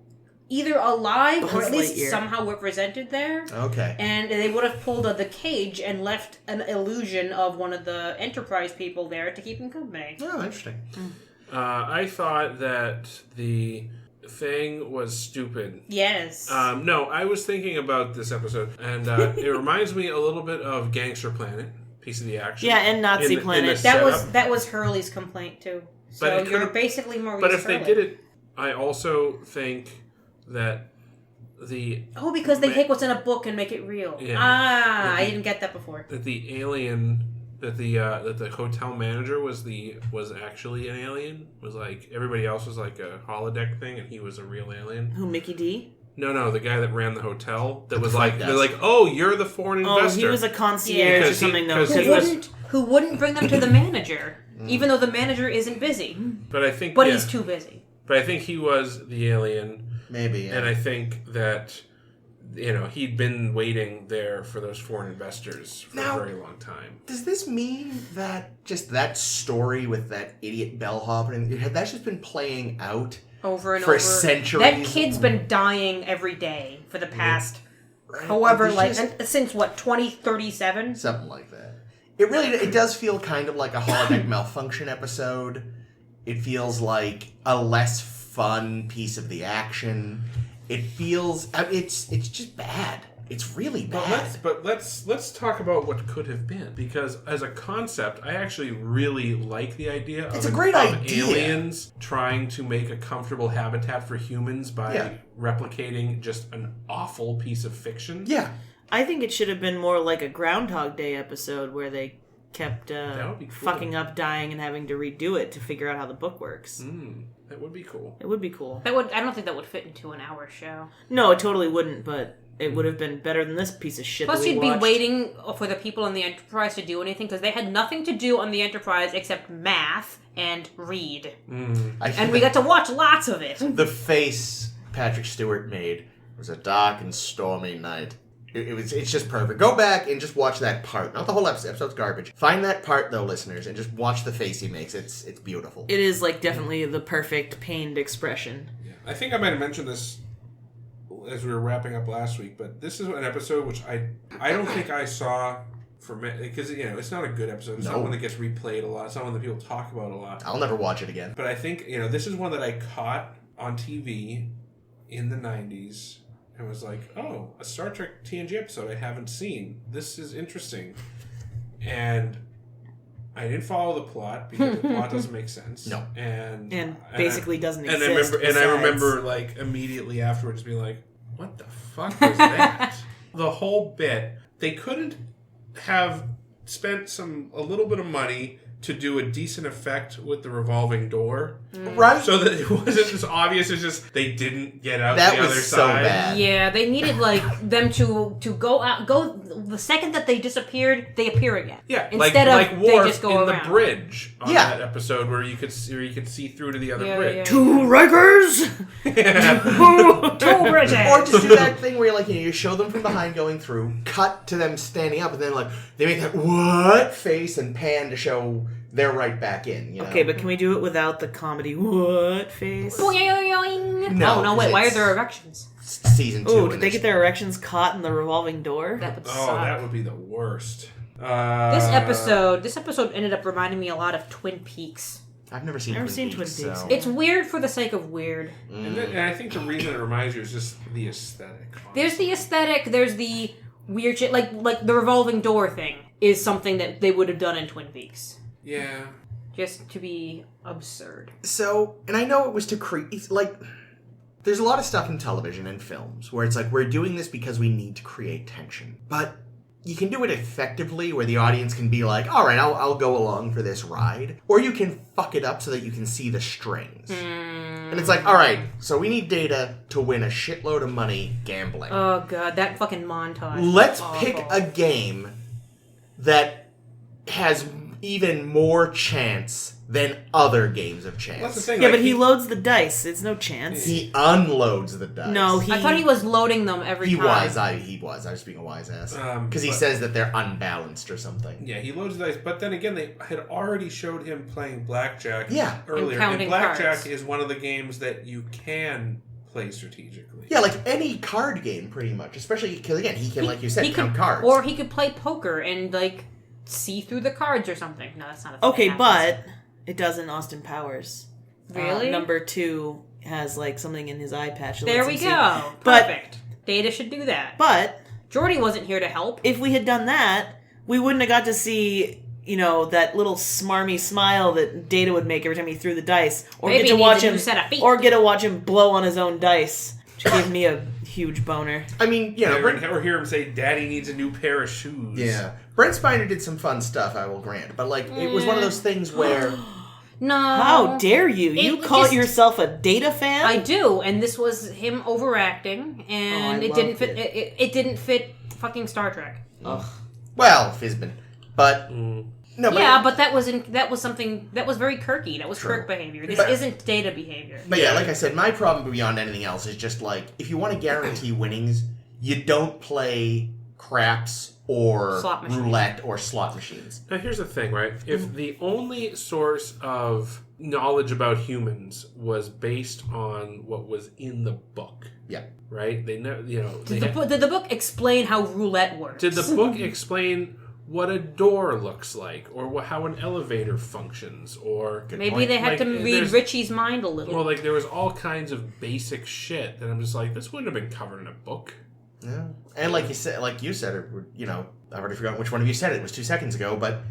Speaker 4: either alive or at least
Speaker 3: Lightyear.
Speaker 4: somehow represented there.
Speaker 1: Okay.
Speaker 4: And they would have pulled the cage and left an illusion of one of the Enterprise people there to keep him company.
Speaker 1: Oh, interesting.
Speaker 2: I thought that the thing was stupid.
Speaker 4: Yes.
Speaker 2: No, I was thinking about this episode, and it reminds me a little bit of Gangster Planet, piece of the action.
Speaker 3: Yeah, and Nazi Planet.
Speaker 4: That was Hurley's complaint too. So you're basically Maurice
Speaker 2: But if
Speaker 4: Hurley.
Speaker 2: they did it, I also think that
Speaker 4: because they take what's in a book and make it real.
Speaker 2: Yeah.
Speaker 4: I didn't get that before.
Speaker 2: That the alien, that the hotel manager was actually an alien. Was like everybody else was like a holodeck thing, and he was a real alien.
Speaker 3: Who, Mickey D?
Speaker 2: No, the guy that ran the hotel. That was like they're like, oh, you're the foreign investor.
Speaker 3: Oh, he was a concierge or something.
Speaker 4: Who wouldn't bring them to the manager, even though the manager isn't busy.
Speaker 2: But I think,
Speaker 4: he's too busy.
Speaker 2: But I think he was the alien.
Speaker 1: Maybe, yeah.
Speaker 2: And I think that, he'd been waiting there for those foreign investors for a very long time.
Speaker 1: Does this mean that just that story with that idiot bellhop, that's just been playing out
Speaker 4: over and
Speaker 1: for
Speaker 4: over?
Speaker 1: centuries?
Speaker 4: That kid's been dying every day for the past, since 2037?
Speaker 1: Something like that. It does feel kind of like a holodeck malfunction episode. It feels like a less fun piece of the action. It feels it's just bad. It's really bad.
Speaker 2: But let's talk about what could have been, because as a concept, I actually really like the idea of aliens trying to make a comfortable habitat for humans by replicating just an awful piece of fiction.
Speaker 1: Yeah.
Speaker 3: I think it should have been more like a Groundhog Day episode where they kept fucking up, dying, and having to redo it to figure out how the book works.
Speaker 2: That would be cool.
Speaker 3: It would be cool.
Speaker 4: I don't think that would fit into an hour show.
Speaker 3: No, it totally wouldn't, but it would have been better than this piece of shit.
Speaker 4: Plus,
Speaker 3: you'd
Speaker 4: be waiting for the people on the Enterprise to do anything, because they had nothing to do on the Enterprise except math and read. And we got to watch lots of it.
Speaker 1: The face Patrick Stewart made was a dark and stormy night. It's just perfect. Go back and just watch that part. Not the whole episode. Episode's garbage. Find that part, though, listeners, and just watch the face he makes. It's beautiful.
Speaker 3: It is, definitely the perfect pained expression.
Speaker 2: Yeah. I think I might have mentioned this as we were wrapping up last week, but this is an episode which I don't think I saw because it's not a good episode. It's not one that gets replayed a lot. It's not one that people talk about a lot.
Speaker 1: I'll never watch it again.
Speaker 2: But I think this is one that I caught on TV in the 90s. and was like, oh, a Star Trek TNG episode I haven't seen. This is interesting. And I didn't follow the plot because the plot doesn't make sense.
Speaker 1: No.
Speaker 3: And basically doesn't exist.
Speaker 2: I remember like immediately afterwards being like, what the fuck was that? The whole bit, they couldn't have spent a little bit of money to do a decent effect with the revolving door.
Speaker 1: Right.
Speaker 2: So that it wasn't as obvious as just they didn't get out
Speaker 1: that
Speaker 2: the
Speaker 1: was
Speaker 2: other
Speaker 1: so
Speaker 2: side.
Speaker 1: bad.
Speaker 4: Yeah, they needed like them to go the second that they disappeared, they appear again.
Speaker 2: Yeah,
Speaker 4: Instead
Speaker 2: like
Speaker 4: of
Speaker 2: Worf
Speaker 4: they just go
Speaker 2: in
Speaker 4: around.
Speaker 2: the bridge on
Speaker 1: Yeah.
Speaker 2: that episode where you could see through to the other
Speaker 4: Yeah,
Speaker 2: bridge.
Speaker 4: yeah.
Speaker 3: Two Rikers!
Speaker 4: Two bridges.
Speaker 1: Or just do that thing where you're like, you show them from behind going through, cut to them standing up, and then like they make that what face and pan to show they're right back in. You know?
Speaker 3: Okay, but can we do it without the comedy what face?
Speaker 4: Boing.
Speaker 1: No,
Speaker 4: No, wait. Why are
Speaker 1: it's-
Speaker 4: there erections?
Speaker 1: Season 2.
Speaker 3: Ooh,
Speaker 1: and
Speaker 3: did they get their erections caught in the revolving door?
Speaker 4: That would
Speaker 2: Oh,
Speaker 4: suck.
Speaker 2: that would be the worst.
Speaker 4: This episode ended up reminding me a lot of Twin Peaks.
Speaker 1: I've never seen
Speaker 3: Never
Speaker 1: Twin
Speaker 3: seen
Speaker 1: Peaks,
Speaker 3: Twin Peaks.
Speaker 1: so-
Speaker 4: It's weird for the sake of weird.
Speaker 2: And I think the reason it reminds you is just the aesthetic.
Speaker 4: There's the aesthetic. There's the weird shit. Like the revolving door thing is something that they would have done in Twin Peaks.
Speaker 2: Yeah.
Speaker 4: Just to be absurd.
Speaker 1: So, and I know it was to create, like, there's a lot of stuff in television and films where it's like, we're doing this because we need to create tension. But you can do it effectively where the audience can be like, all right, I'll go along for this ride. Or you can fuck it up so that you can see the strings. And it's like, all right, so we need Data to win a shitload of money gambling.
Speaker 4: Oh god, that fucking montage.
Speaker 1: Let's
Speaker 4: Awful.
Speaker 1: pick a game that has even more chance than other games of chance.
Speaker 2: That's the thing.
Speaker 3: Yeah,
Speaker 2: like,
Speaker 3: but he loads the dice. It's no chance.
Speaker 1: He unloads the dice.
Speaker 3: No,
Speaker 4: I thought he was loading them every
Speaker 1: He
Speaker 4: time.
Speaker 1: was. I was being a wise ass. Because he
Speaker 2: but-
Speaker 1: says that they're unbalanced or something.
Speaker 2: Yeah, he loads the dice, but then again, they had already showed him playing blackjack
Speaker 1: Yeah.
Speaker 2: earlier.
Speaker 4: And counting
Speaker 2: blackjack
Speaker 4: cards.
Speaker 2: is one of the games that you can play strategically.
Speaker 1: Yeah, like any card game, pretty much. Especially because, again, he can, like you said, count cards.
Speaker 4: Or he could play poker and, like, see through the cards or something. No, that's not a thing.
Speaker 3: Okay,
Speaker 4: that
Speaker 3: but
Speaker 4: happens.
Speaker 3: it does in Austin Powers.
Speaker 4: Really?
Speaker 3: Number 2 has, like, something in his eye patch. that
Speaker 4: There
Speaker 3: lets
Speaker 4: we
Speaker 3: him
Speaker 4: go.
Speaker 3: see. But-
Speaker 4: Perfect. Data should do that.
Speaker 3: But
Speaker 4: Jordy wasn't here to help.
Speaker 3: if we had done that, we wouldn't have got to see, you know, that little smarmy smile that Data would make every time he threw the dice, or
Speaker 4: Maybe
Speaker 3: get to
Speaker 4: he
Speaker 3: watch
Speaker 4: needs a
Speaker 3: him,
Speaker 4: new set of feet.
Speaker 3: or get to watch him blow on his own dice, which gave me a huge boner.
Speaker 1: I mean, you know,
Speaker 2: Or hear him say, "Daddy needs a new pair of shoes."
Speaker 1: yeah. Brent Spiner did some fun stuff, I will grant. But, like, it was one of those things where...
Speaker 4: No.
Speaker 3: How dare you? You
Speaker 4: It
Speaker 3: call
Speaker 4: just-
Speaker 3: yourself a Data fan?
Speaker 4: I do, and this was him overacting, and
Speaker 3: Oh, I
Speaker 4: it didn't
Speaker 3: loved
Speaker 4: fit. It didn't fit fucking Star Trek.
Speaker 3: Ugh.
Speaker 1: Well, Fizbin. But... No, but...
Speaker 4: Yeah, but that was something that was very Kirky. That was
Speaker 1: True.
Speaker 4: Kirk behavior. This
Speaker 1: But-
Speaker 4: isn't Data behavior.
Speaker 1: But yeah, like I said, my problem beyond anything else is just like, if you want to guarantee winnings, you don't play craps or
Speaker 4: Slot machines.
Speaker 1: roulette or slot machines.
Speaker 2: Now here's the thing, right? If the only source of knowledge about humans was based on what was in the book,
Speaker 1: Yeah.
Speaker 2: right? They know, you know.
Speaker 4: Did the book explain how roulette works?
Speaker 2: Did the book explain what a door looks like, or how an elevator functions, or
Speaker 4: Maybe
Speaker 1: point.
Speaker 4: they had
Speaker 2: Like,
Speaker 4: to read
Speaker 2: there's-
Speaker 4: Richie's mind a little.
Speaker 2: well, like there was all kinds of basic shit that I'm just like, this wouldn't have been covered in a book.
Speaker 1: Yeah. And like you said, or, you know, I've already forgotten which one of you said it. It was 2 seconds ago, but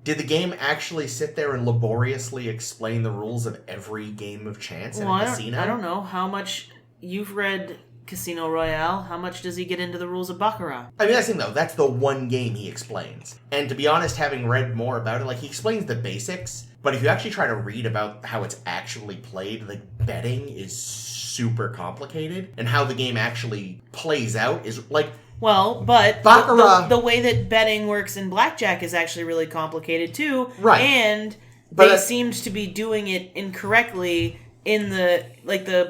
Speaker 1: did the game actually sit there and laboriously explain the rules of every game of chance in
Speaker 3: Well,
Speaker 1: a casino?
Speaker 3: I don't know how much you've read Casino Royale. How much does he get into the rules of Baccarat?
Speaker 1: I mean, that's the thing, though. That's the one game he explains. And to be honest, having read more about it, like, he explains the basics, but if you actually try to read about how it's actually played, like, betting is super complicated, and how the game actually plays out is, like...
Speaker 3: Well, but
Speaker 1: Baccarat-
Speaker 3: the way that betting works in blackjack is actually really complicated too.
Speaker 1: Right.
Speaker 3: And
Speaker 1: But
Speaker 3: they
Speaker 1: I-
Speaker 3: seemed to be doing it incorrectly in the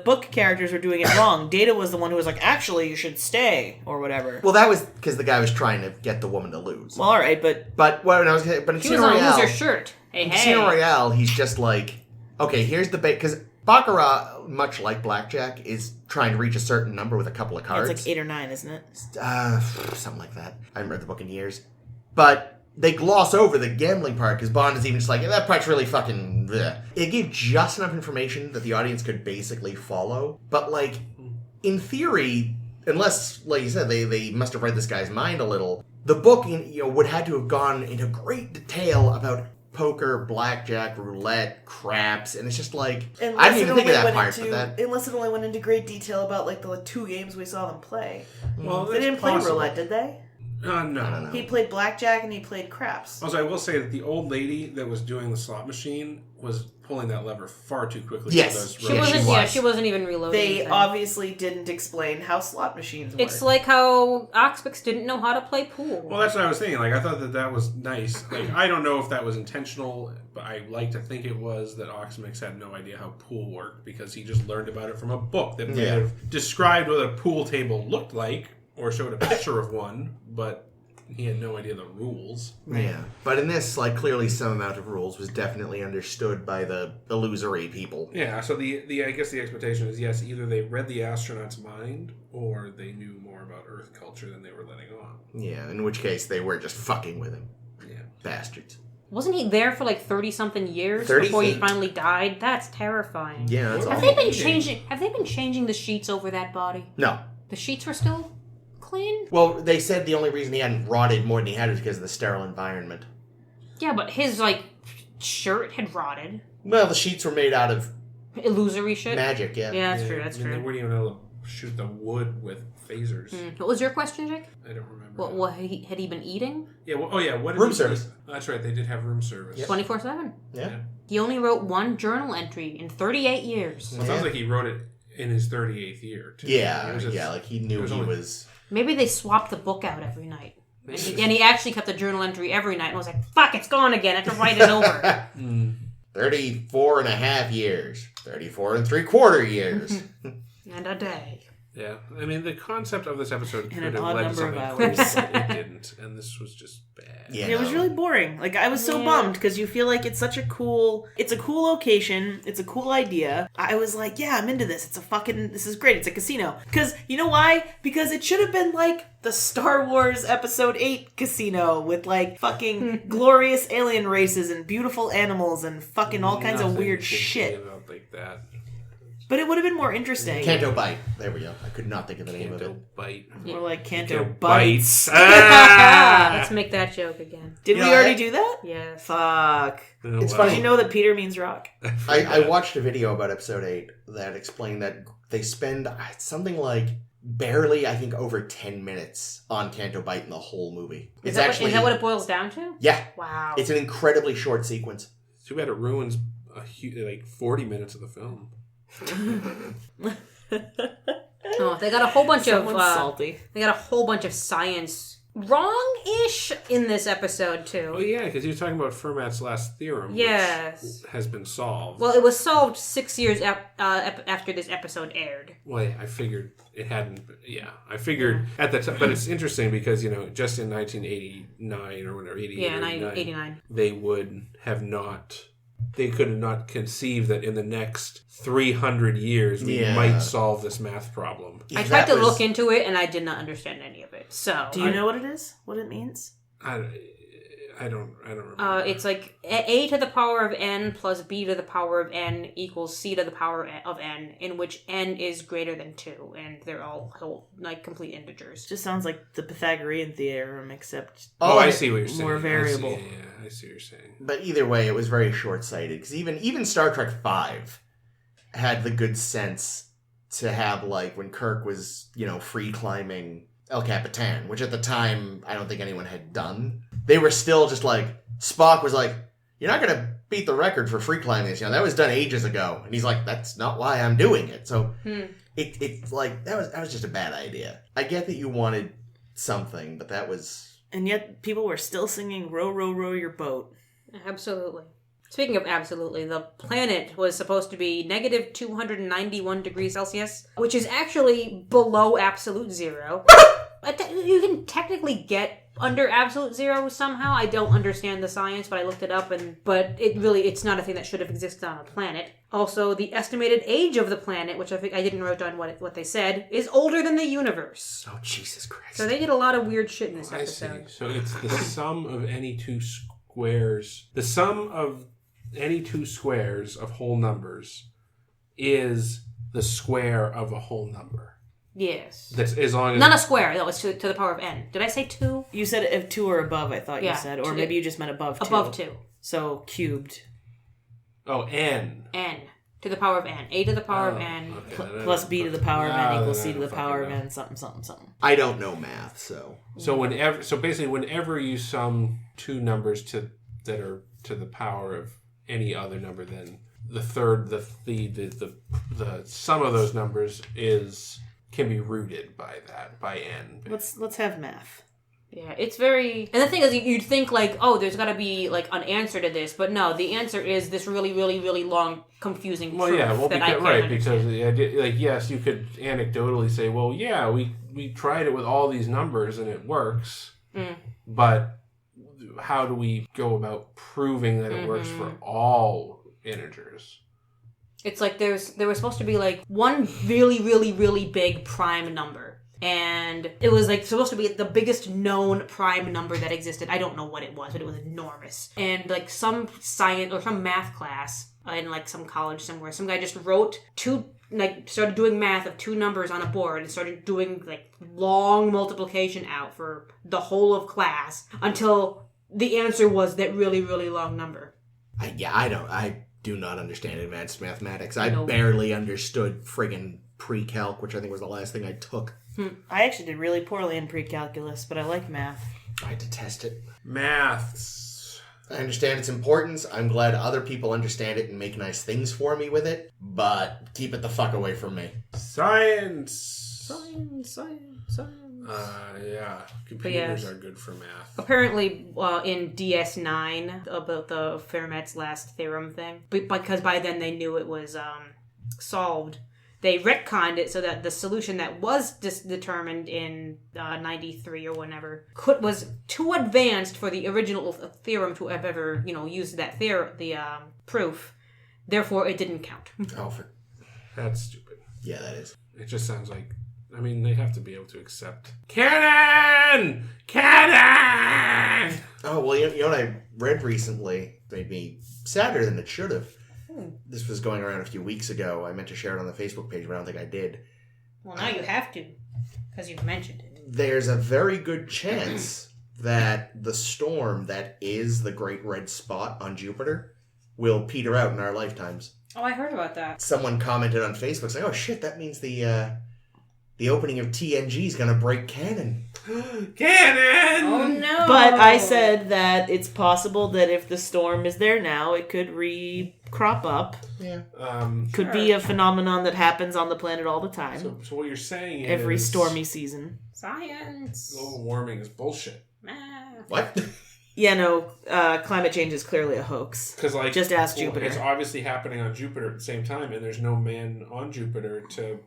Speaker 3: book characters were doing it wrong. Data was the one who was like, actually, you should stay, or whatever.
Speaker 1: Well, that was because the guy was trying to get the woman to lose.
Speaker 3: Well, alright, but
Speaker 1: But what I was gonna, but in
Speaker 4: he was
Speaker 1: Casino
Speaker 4: on a
Speaker 1: Royale,
Speaker 4: loser shirt. Hey,
Speaker 1: in
Speaker 4: hey.
Speaker 1: Casino Royale, he's just like, okay, here's the bait, because Baccarat, much like blackjack, is trying to reach a certain number with a couple of cards.
Speaker 3: it's like 8 or 9, isn't it?
Speaker 1: Something like that. I haven't read the book in years. But they gloss over the gambling part because Bond is even just like, that part's really fucking bleh. It gave just enough information that the audience could basically follow. But, like, in theory, unless, like you said, they must have read this guy's mind a little. The book, would have to have gone into great detail about poker, blackjack, roulette, craps, and it's just like I didn't even think of that part.
Speaker 3: Unless it only went into great detail about like the 2 games we saw them play.
Speaker 2: Well,
Speaker 3: they didn't play roulette, did they?
Speaker 2: No.
Speaker 3: He played blackjack and he played craps.
Speaker 2: Also, I will say that the old lady that was doing the slot machine was pulling that lever far too quickly.
Speaker 1: Yes,
Speaker 4: she wasn't even reloading.
Speaker 3: They obviously didn't explain how slot machines work.
Speaker 4: It's like how Oxbix didn't know how to play pool.
Speaker 2: Well, that's what I was thinking. Like, I thought that was nice. Like, I don't know if that was intentional, but I like to think it was that Oxmix had no idea how pool worked because he just learned about it from a book that may have described what a pool table looked like or showed a picture of one, but he had no idea the rules.
Speaker 1: Yeah. But in this, like, clearly some amount of rules was definitely understood by the illusory people.
Speaker 2: Yeah, so the I guess the expectation is, yes, either they read the astronaut's mind or they knew more about Earth culture than they were letting on.
Speaker 1: Yeah, in which case they were just fucking with him.
Speaker 2: Yeah.
Speaker 1: Bastards.
Speaker 4: Wasn't he there for like 30-something years
Speaker 1: 30
Speaker 4: before he
Speaker 1: feet.
Speaker 4: finally died? That's terrifying.
Speaker 1: Yeah, that's
Speaker 4: Have
Speaker 1: awful.
Speaker 4: they been changing the sheets over that body?
Speaker 1: No.
Speaker 4: The sheets were still clean?
Speaker 1: Well, they said the only reason he hadn't rotted more than he had was because of the sterile environment.
Speaker 4: Yeah, but his, like, shirt had rotted.
Speaker 1: Well, the sheets were made out of
Speaker 4: Illusory shit?
Speaker 1: magic, yeah.
Speaker 4: Yeah, that's true, that's
Speaker 2: And they
Speaker 4: true.
Speaker 2: weren't even able to shoot the wood with phasers.
Speaker 4: What was your question, Jake?
Speaker 2: I don't remember.
Speaker 4: What had he been eating?
Speaker 2: Yeah, what did
Speaker 1: Room
Speaker 2: he
Speaker 1: service.
Speaker 2: eat? That's right, they did have room service.
Speaker 1: Yep.
Speaker 4: 24/7.
Speaker 1: Yeah.
Speaker 4: He only wrote one journal entry in 38 years.
Speaker 2: Well, it sounds like he wrote it in his 38th year, too.
Speaker 1: Yeah,
Speaker 2: It was just-
Speaker 1: like he knew he was...
Speaker 4: Maybe they swapped the book out every night. And he actually kept a journal entry every night and was like, fuck, it's gone again. I have to write it over.
Speaker 1: 34 and a half years. 34 and 3/4 years.
Speaker 4: And a day.
Speaker 2: Yeah, I mean, the concept of this episode could
Speaker 3: an
Speaker 2: have
Speaker 3: odd
Speaker 2: led to
Speaker 3: number of
Speaker 2: something cool,
Speaker 3: hours.
Speaker 2: but it didn't, and this was just bad.
Speaker 1: Yeah.
Speaker 3: It was really boring. Like, I was so bummed because you feel like it's a cool location. It's a cool idea. I was like, yeah, I'm into this. This is great. It's a casino. Because, you know why? Because it should have been like the Star Wars Episode 8 casino with like fucking glorious alien races and beautiful animals and fucking all kinds of weird shit.
Speaker 2: About like that.
Speaker 3: But it would have been more interesting.
Speaker 1: Canto Bite. There we go. I could not think of the name of it.
Speaker 2: Canto Bite.
Speaker 3: More like Canto
Speaker 2: Bites.
Speaker 3: Bites.
Speaker 4: Let's make that joke again.
Speaker 3: Did
Speaker 1: You
Speaker 3: we
Speaker 1: know,
Speaker 3: already
Speaker 1: I-
Speaker 3: do that?
Speaker 4: Yes.
Speaker 3: Fuck.
Speaker 1: It's
Speaker 3: Did
Speaker 1: funny.
Speaker 3: you know that Peter means rock?
Speaker 1: I watched a video about episode 8 that explained that they spend something like barely, I think, over 10 minutes on Canto Bite in the whole movie.
Speaker 4: Is that what it boils down to?
Speaker 1: Yeah.
Speaker 4: Wow.
Speaker 1: It's an incredibly short sequence.
Speaker 2: Too bad it ruins like 40 minutes of the film.
Speaker 4: Oh, they got a whole bunch
Speaker 3: Someone's
Speaker 4: of
Speaker 3: salty.
Speaker 4: They got a whole bunch of science wrong-ish in this episode too.
Speaker 2: Oh yeah, because you're talking about Fermat's last theorem.
Speaker 4: Yes.
Speaker 2: Which has been solved.
Speaker 4: Well, it was solved 6 years after this episode aired.
Speaker 2: Well, yeah, I figured it hadn't. Yeah, I figured at the time. But it's interesting because just in 1989 or whatever, 88
Speaker 4: Yeah,
Speaker 2: or 89,
Speaker 4: 89.
Speaker 2: they would have not. They could have not conceived that in the next 300 years we might solve this math problem.
Speaker 4: I tried to look into it and I did not understand any of it. So
Speaker 3: Do you know what it is? What it means?
Speaker 2: I don't remember.
Speaker 4: it's like a to the power of n plus b to the power of n equals c to the power of n, in which n is greater than 2, and they're all whole, like complete integers.
Speaker 3: Just sounds like the Pythagorean theorem, except
Speaker 2: I see what you're saying.
Speaker 3: more variable.
Speaker 2: I see what you're saying.
Speaker 1: But either way, it was very short-sighted. Because even Star Trek V had the good sense to have, like, when Kirk was, free climbing El Capitan, which at the time I don't think anyone had done. They were still just like, Spock was like, you're not going to beat the record for free climbing this. That was done ages ago. And he's like, that's not why I'm doing it. So it's like, that was just a bad idea. I get that you wanted something, but that was...
Speaker 3: And yet people were still singing Row, Row, Row Your Boat.
Speaker 4: Absolutely. Speaking of absolutely, the planet was supposed to be negative 291 degrees Celsius, which is actually below absolute zero. You can technically get under absolute zero somehow. I don't understand the science, but I looked it up, but it's not a thing that should have existed on a planet. Also, the estimated age of the planet, which I think I didn't write down what they said, is older than the universe.
Speaker 1: Oh, Jesus Christ.
Speaker 4: So they did a lot of weird shit in this
Speaker 2: I see.
Speaker 4: episode.
Speaker 2: So it's the sum of any two squares. The sum of any two squares of whole numbers is the square of a whole number.
Speaker 4: Yes.
Speaker 2: That's as long as...
Speaker 4: Not a square, though. It's to the power of n. Did I say 2?
Speaker 3: You said if 2 or above, I thought you said. Or maybe you just meant above 2.
Speaker 4: Above 2.
Speaker 3: So cubed.
Speaker 2: Oh, n.
Speaker 4: N. To the power of n. A to the power of n.
Speaker 2: Okay.
Speaker 3: Plus b to the power of n equals c to the power of n something, something, something.
Speaker 1: I don't know math, so...
Speaker 2: So basically, whenever you sum two numbers that are to the power of any other number, then the sum of those numbers can be rooted by n.
Speaker 3: Let's have math.
Speaker 4: Yeah, it's very... And the thing is, you'd think, like, oh, there's got to be, like, an answer to this. But no, the answer is this really, really, really long, confusing proof that I can't understand.
Speaker 2: Because the idea, like, yes, you could anecdotally say, well, yeah, we tried it with all these numbers and it works. But how do we go about proving that it works for all integers?
Speaker 4: It's like there was supposed to be, like, one really, really, really big prime number. And it was like supposed to be the biggest known prime number that existed. I don't know what it was, but it was enormous. And like some science or some math class in like some college somewhere, some guy just started doing math of 2 numbers on a board and started doing like long multiplication out for the whole of class until the answer was that really, really long number.
Speaker 1: I do not understand advanced mathematics. I barely understood friggin' pre-calc, which I think was the last thing I took.
Speaker 3: I actually did really poorly in pre-calculus, but I like math.
Speaker 1: I detest it.
Speaker 2: Maths.
Speaker 1: I understand its importance. I'm glad other people understand it and make nice things for me with it, but keep it the fuck away from me.
Speaker 2: Science.
Speaker 4: Yeah.
Speaker 2: Computers are good for math.
Speaker 4: Apparently, in DS9, about the Fermat's last theorem thing, because by then they knew it was solved, they retconned it so that the solution that was determined in 93 or whenever was too advanced for the original theorem to have ever, used that proof. Therefore, it didn't count.
Speaker 2: That's stupid.
Speaker 1: Yeah, that is.
Speaker 2: It just sounds like... I mean, they have to be able to accept... Cannon! Cannon!
Speaker 1: Oh, well, you know what I read recently made me sadder than it should have. This was going around a few weeks ago. I meant to share it on the Facebook page, but I don't think I did.
Speaker 4: Well, now you have to, because you've mentioned it.
Speaker 1: There's a very good chance that the storm that is the Great Red Spot on Jupiter will peter out in our lifetimes.
Speaker 4: Oh, I heard about that.
Speaker 1: Someone commented on Facebook saying, oh shit, that means the opening of TNG is going to break canon.
Speaker 2: Canon!
Speaker 4: Oh no!
Speaker 3: But I said that it's possible that if the storm is there now, it could crop up.
Speaker 1: Yeah.
Speaker 3: Could be a phenomenon that happens on the planet all the time.
Speaker 2: So what you're saying is...
Speaker 3: Every stormy season.
Speaker 4: Science!
Speaker 2: Global warming is bullshit.
Speaker 1: What?
Speaker 3: Yeah, no, climate change is clearly a hoax.
Speaker 2: Because
Speaker 3: just ask Jupiter.
Speaker 2: It's obviously happening on Jupiter at the same time, and there's no man on Jupiter to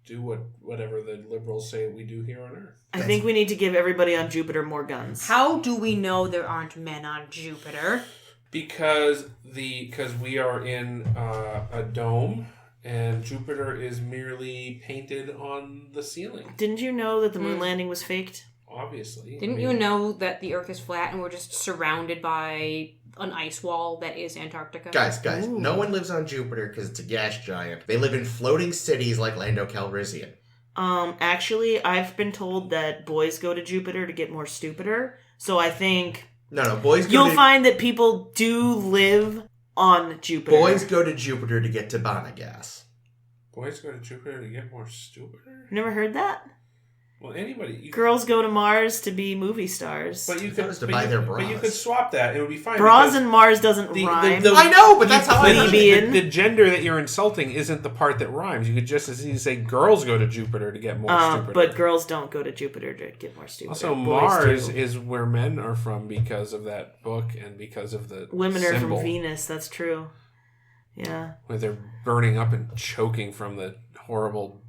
Speaker 2: do whatever the liberals say we do here on Earth.
Speaker 3: I think we need to give everybody on Jupiter more guns.
Speaker 4: How do we know there aren't men on Jupiter?
Speaker 2: Because we are in a dome, and Jupiter is merely painted on the ceiling.
Speaker 3: Didn't you know that the moon landing was faked?
Speaker 2: Obviously.
Speaker 4: Didn't you know that the Earth is flat and we're just surrounded by an ice wall that is Antarctica?
Speaker 1: Guys, no one lives on Jupiter because it's a gas giant. They live in floating cities like Lando Calrissian.
Speaker 3: Actually, I've been told that boys go to Jupiter to get more stupider. So I think...
Speaker 1: No, boys
Speaker 3: You'll find that people do live on Jupiter.
Speaker 1: Boys go to Jupiter to get Tabana gas.
Speaker 2: Boys go to Jupiter to get more stupider?
Speaker 3: Never heard that?
Speaker 2: Well, anybody...
Speaker 3: Girls go to Mars to be movie stars.
Speaker 2: But you could
Speaker 1: buy their bras.
Speaker 2: But you could swap that. It would be fine.
Speaker 3: Bras and Mars doesn't rhyme.
Speaker 1: I know, but that's how I know.
Speaker 2: The gender that you're insulting isn't the part that rhymes. You could just as easily say girls go to Jupiter to get more stupider.
Speaker 3: But girls don't go to Jupiter to get more stupider.
Speaker 2: Also, Mars is where men are from because of that book and because of the
Speaker 3: Women
Speaker 2: symbol.
Speaker 3: are from Venus, that's true. Yeah.
Speaker 2: Where they're burning up and choking from the horrible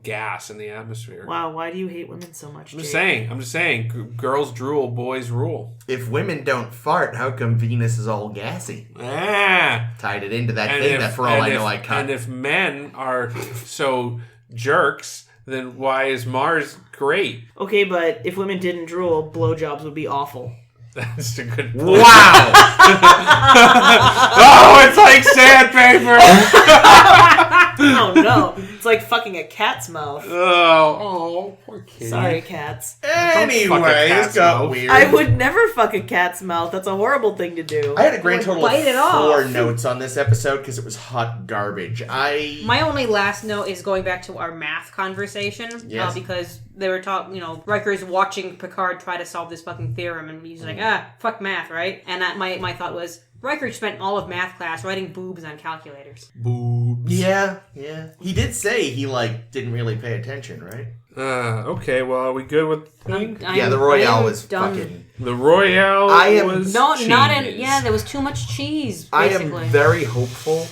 Speaker 2: gas in the atmosphere.
Speaker 3: Wow, why do you hate women so much,
Speaker 2: I'm just saying, girls drool, boys rule.
Speaker 1: If women don't fart, how come Venus is all gassy? Tied it into that thing that for all I know I cut.
Speaker 2: And if men are so jerks, then why is Mars great?
Speaker 3: Okay, but if women didn't drool, blowjobs would be awful.
Speaker 2: That's a good point.
Speaker 1: Wow!
Speaker 2: Oh, it's like sandpaper!
Speaker 3: Oh no, it's like fucking a cat's mouth.
Speaker 2: Oh, poor kitty.
Speaker 3: Sorry, cats.
Speaker 1: Anyway, this got weird.
Speaker 3: I would never fuck a cat's mouth. That's a horrible thing to do.
Speaker 1: I had a grand total of
Speaker 4: bite it
Speaker 1: 4
Speaker 4: off.
Speaker 1: notes on this episode because it was hot garbage.
Speaker 4: My only last note is going back to our math conversation.
Speaker 1: Yes.
Speaker 4: Because they were talking, Riker's watching Picard try to solve this fucking theorem, and he's like, fuck math, right? And my thought was, Riker spent all of math class writing boobs on calculators.
Speaker 2: Boobs.
Speaker 1: Yeah. He did say he, didn't really pay attention, right?
Speaker 2: Okay, well, are we good with
Speaker 1: the Royale was
Speaker 4: done.
Speaker 1: fucking...
Speaker 2: The Royale was cheese.
Speaker 4: there was too much cheese, basically.
Speaker 1: I am very hopeful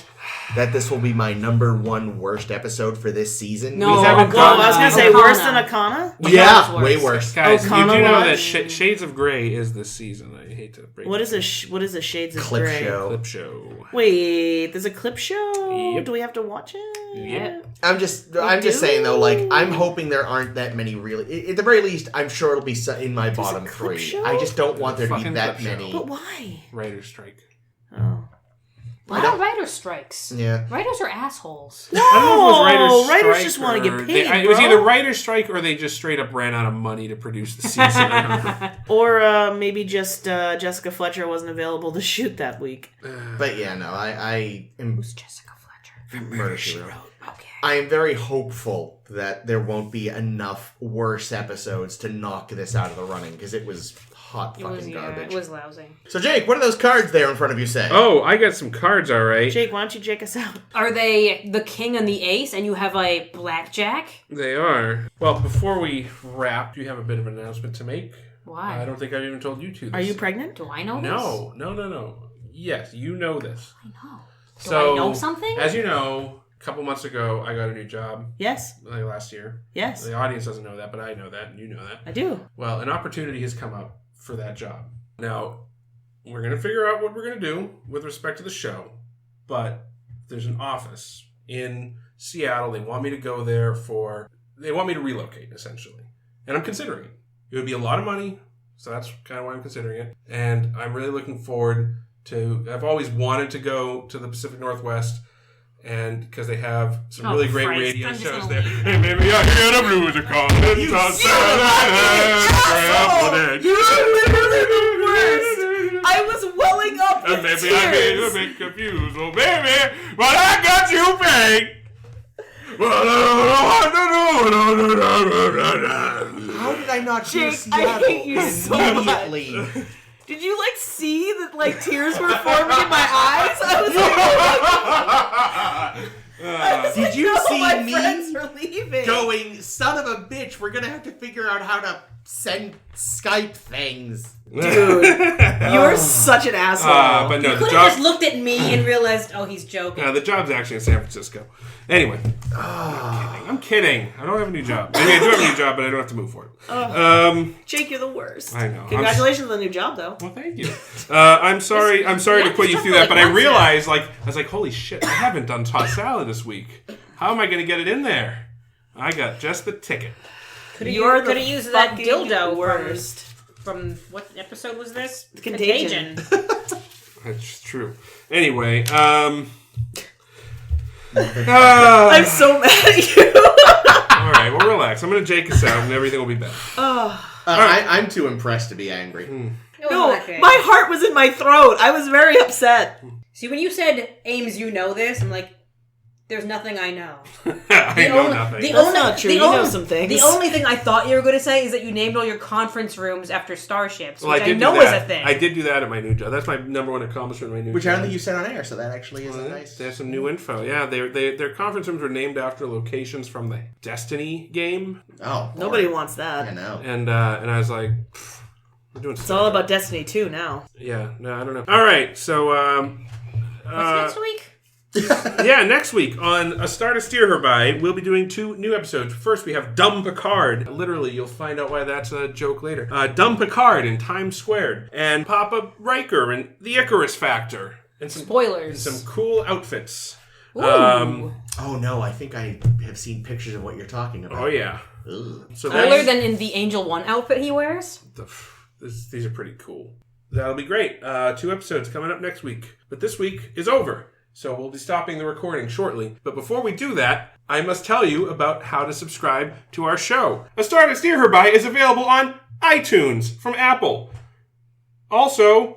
Speaker 1: that this will be my number 1 worst episode for this season.
Speaker 4: No,
Speaker 2: We haven't
Speaker 3: Well, I was gonna say
Speaker 4: Okana.
Speaker 3: worse than Akana.
Speaker 1: Yeah,
Speaker 4: worse.
Speaker 1: way worse.
Speaker 2: Guys,
Speaker 3: Okana
Speaker 2: you do know that
Speaker 3: was-
Speaker 2: Shades of Grey is this season. I hate to break
Speaker 3: What
Speaker 2: it.
Speaker 3: is a Shades of
Speaker 1: Clip
Speaker 3: Grey?
Speaker 1: show.
Speaker 2: Clip show.
Speaker 3: Wait, there's a clip show.
Speaker 2: Yep.
Speaker 3: Do we have to watch it?
Speaker 2: Yep.
Speaker 1: I'm just saying though, I'm hoping there aren't that many really. At the very least, I'm sure it'll be in my bottom
Speaker 3: clip
Speaker 1: 3.
Speaker 3: show?
Speaker 1: I just don't want there to be
Speaker 2: Fucking
Speaker 1: that
Speaker 2: clip show.
Speaker 1: many.
Speaker 3: But why?
Speaker 2: Writer's strike.
Speaker 3: Oh.
Speaker 4: Why are writer strikes?
Speaker 1: Yeah.
Speaker 4: Writers are assholes.
Speaker 2: I don't know if it was writer's
Speaker 3: writers
Speaker 2: strike
Speaker 3: just want to
Speaker 2: or
Speaker 3: get paid,
Speaker 2: it was
Speaker 3: bro.
Speaker 2: either writer's strike or they just straight up ran out of money to produce the season.
Speaker 3: Or maybe just Jessica Fletcher wasn't available to shoot that week.
Speaker 1: But yeah, no, I am
Speaker 4: Who's Jessica Fletcher?
Speaker 1: Murder She Wrote.
Speaker 4: Okay.
Speaker 1: I am very hopeful that there won't be enough worse episodes to knock this out of the running because it was hot fucking garbage.
Speaker 4: It was lousy.
Speaker 1: So Jake, what do those cards there in front of you say?
Speaker 2: Oh, I got some cards, all right.
Speaker 3: Jake, why don't you Jake us out?
Speaker 4: Are they the king and the ace, and you have a blackjack?
Speaker 2: They are. Well, before we wrap, do you have a bit of an announcement to make?
Speaker 4: Why?
Speaker 2: I don't think I've even told you two this.
Speaker 3: Are you pregnant?
Speaker 4: Do I know this?
Speaker 2: No. Yes, you know this.
Speaker 4: I know. Do
Speaker 2: So,
Speaker 4: I know something?
Speaker 2: As you know, a couple months ago, I got a new job.
Speaker 3: Yes.
Speaker 2: Last year.
Speaker 3: Yes.
Speaker 2: The audience doesn't know that, but I know that, and you know that.
Speaker 3: I do.
Speaker 2: Well, an opportunity has come up for that job. Now, we're going to figure out what we're going to do with respect to the show, but there's an office in Seattle. They want me to go there they want me to relocate, essentially. And I'm considering it. It would be a lot of money, so that's kind of why I'm considering it. And I'm really looking forward I've always wanted to go to the Pacific Northwest, and because they have some really great
Speaker 4: Christ,
Speaker 2: radio
Speaker 4: I'm just
Speaker 2: shows
Speaker 4: gonna
Speaker 2: there.
Speaker 4: leave.
Speaker 2: And maybe I hear the blues are calling.
Speaker 3: You are literally the worst. I was welling up with
Speaker 2: Maybe I made you a bit confused, oh baby, but I got you pegged.
Speaker 1: How did I not hear
Speaker 3: Jake,
Speaker 1: Seattle
Speaker 3: I hate you so much.
Speaker 1: immediately?
Speaker 3: Did you see that tears were forming in my eyes? I was like,
Speaker 1: Did you
Speaker 3: no, my
Speaker 1: see
Speaker 3: friends
Speaker 1: me
Speaker 3: are leaving.
Speaker 1: going, son of a bitch, we're gonna have to figure out how to send Skype things.
Speaker 3: Dude, you're such an asshole.
Speaker 2: But no,
Speaker 4: You
Speaker 2: the
Speaker 4: could have just
Speaker 2: job.
Speaker 4: looked at me and realized, oh, he's joking.
Speaker 2: The job's actually in San Francisco. Anyway, I'm kidding. I don't have a new job. I mean, I do have a new job, but I don't have to move for it.
Speaker 3: Jake, you're the worst.
Speaker 2: I know.
Speaker 3: Congratulations on the new job, though.
Speaker 2: Well, thank you. I'm sorry to put you through that, but I realized, I was like, holy shit, I haven't done tossed salad this week. How am I going to get it in there? I got just the ticket.
Speaker 4: Could
Speaker 3: You're
Speaker 4: have used that
Speaker 3: fucking
Speaker 4: dildo
Speaker 3: worst.
Speaker 4: from what episode was this?
Speaker 3: Contagion.
Speaker 2: That's true. Anyway,
Speaker 3: I'm so mad at you.
Speaker 2: all right, well, relax. I'm going to Jake us out, and everything will be better.
Speaker 1: I'm too impressed to be angry.
Speaker 3: No, my heart was in my throat. I was very upset.
Speaker 4: See, when you said, Ames, you know this, I'm like, there's nothing I know.
Speaker 2: I know nothing.
Speaker 3: That's not true. You know some things.
Speaker 4: The only thing I thought you were going to say is that you named all your conference rooms after starships,
Speaker 2: Well,
Speaker 4: which I
Speaker 2: did
Speaker 4: know
Speaker 2: do
Speaker 4: is
Speaker 2: that.
Speaker 4: a thing.
Speaker 2: I did do that at my new job. That's my number one accomplishment in my new
Speaker 1: Which I
Speaker 2: job.
Speaker 1: don't think you said on air, so that actually is a nice...
Speaker 2: There's some new info. Yeah, their conference rooms were named after locations from the Destiny game.
Speaker 1: Oh.
Speaker 3: Nobody wants that.
Speaker 1: I know.
Speaker 2: And I was like, we're doing
Speaker 3: It's all about Destiny 2 now.
Speaker 2: Yeah, no, I don't know. All right, so
Speaker 4: What's next week?
Speaker 2: yeah, next week on A Star to Steer Her By, we'll be doing 2 new episodes. First, we have Dumb Picard. Literally, you'll find out why that's a joke later. Dumb Picard in Times Squared. And Papa Riker and the Icarus Factor. And some
Speaker 4: Spoilers.
Speaker 2: some cool outfits.
Speaker 4: Ooh.
Speaker 1: Oh no, I think I have seen pictures of what you're talking about.
Speaker 2: Oh, yeah.
Speaker 1: Ugh.
Speaker 2: So
Speaker 4: Cooler
Speaker 2: that's,
Speaker 4: than in the Angel 1 outfit he wears?
Speaker 2: these are pretty cool. That'll be great. 2 episodes coming up next week. But this week is over. So we'll be stopping the recording shortly. But before we do that, I must tell you about how to subscribe to our show. A Star to Steer Her By is available on iTunes from Apple. Also,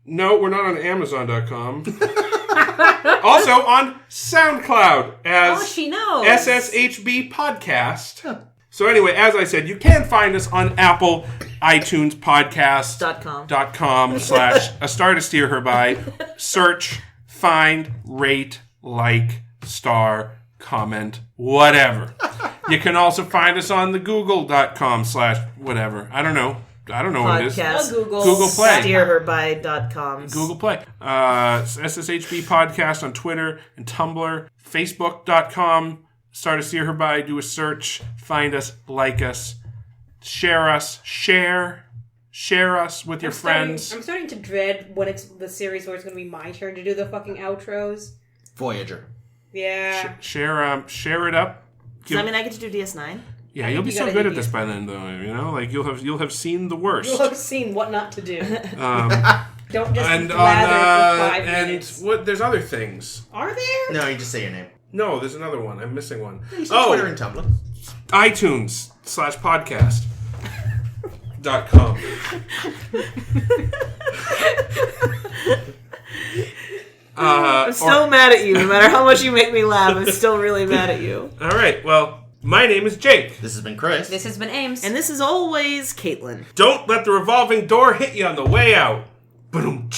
Speaker 2: no, we're not on Amazon.com. Also on SoundCloud as
Speaker 4: she knows.
Speaker 2: SSHB Podcast. So anyway, as I said, you can find us on Apple, iTunes, podcast.com / A Star to Steer Her By. Search, find, rate, like, star, comment, whatever. You can also find us on the google.com / whatever. I don't know what it is. Google Play.
Speaker 3: Steerherby.com.
Speaker 2: Google Play. SSHB Podcast on Twitter and Tumblr. Facebook.com. Start to Steer Her By. Do a search. Find us. Like us. Share us. Share us with your friends.
Speaker 4: I'm starting to dread when it's the series where it's going to be my turn to do the fucking outros.
Speaker 1: Voyager.
Speaker 4: Yeah.
Speaker 2: Share it up.
Speaker 3: Does that mean I get to do DS9?
Speaker 2: Yeah, you'll be so good at this by then, though. You know, like you'll have seen the worst.
Speaker 4: You'll have seen what not to do. Don't just
Speaker 2: and
Speaker 4: blather for 5 minutes.
Speaker 2: And what? There's other things.
Speaker 4: Are there?
Speaker 1: No, you just say your name.
Speaker 2: No, there's another one. I'm missing one.
Speaker 1: Twitter and Tumblr.
Speaker 2: iTunes /podcast.com.
Speaker 3: I'm still mad at you. No matter how much you make me laugh, I'm still really mad at you.
Speaker 2: All right. Well, my name is Jake.
Speaker 1: This has been Chris.
Speaker 4: This has been Ames.
Speaker 3: And this is always Caitlin.
Speaker 2: Don't let the revolving door hit you on the way out. Boom.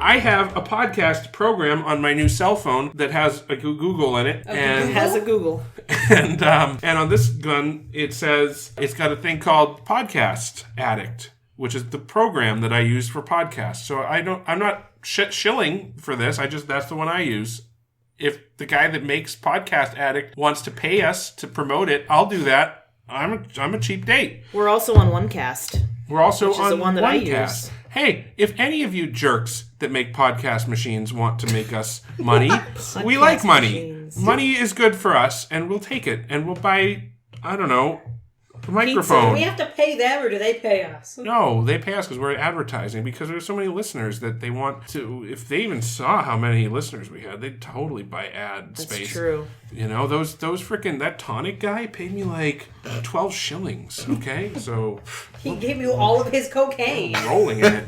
Speaker 2: I have a podcast program on my new cell phone that has a Google in it.
Speaker 3: It has a Google.
Speaker 2: And on this gun, it says it's got a thing called Podcast Addict, which is the program that I use for podcasts. So I'm not shilling for this. That's the one I use. If the guy that makes Podcast Addict wants to pay us to promote it, I'll do that. I'm a cheap date.
Speaker 3: We're also on OneCast.
Speaker 2: We're also
Speaker 3: which is
Speaker 2: on
Speaker 3: the one that I
Speaker 2: OneCast.
Speaker 3: use.
Speaker 2: Hey, if any of you jerks that make podcast machines want to make us money, we like money.
Speaker 3: Machines.
Speaker 2: Money is good for us, and we'll take it. And we'll buy, I don't know, a microphone.
Speaker 4: Do we have to pay them, or do they pay us?
Speaker 2: No, they pay us because we're advertising, because there's so many listeners that they want to, if they even saw how many listeners we had, they'd totally buy ad space.
Speaker 3: That's true.
Speaker 2: You know, those freaking, that Tonic guy paid me like 12 shillings, okay? So
Speaker 4: He gave you all of his cocaine.
Speaker 2: rolling in it.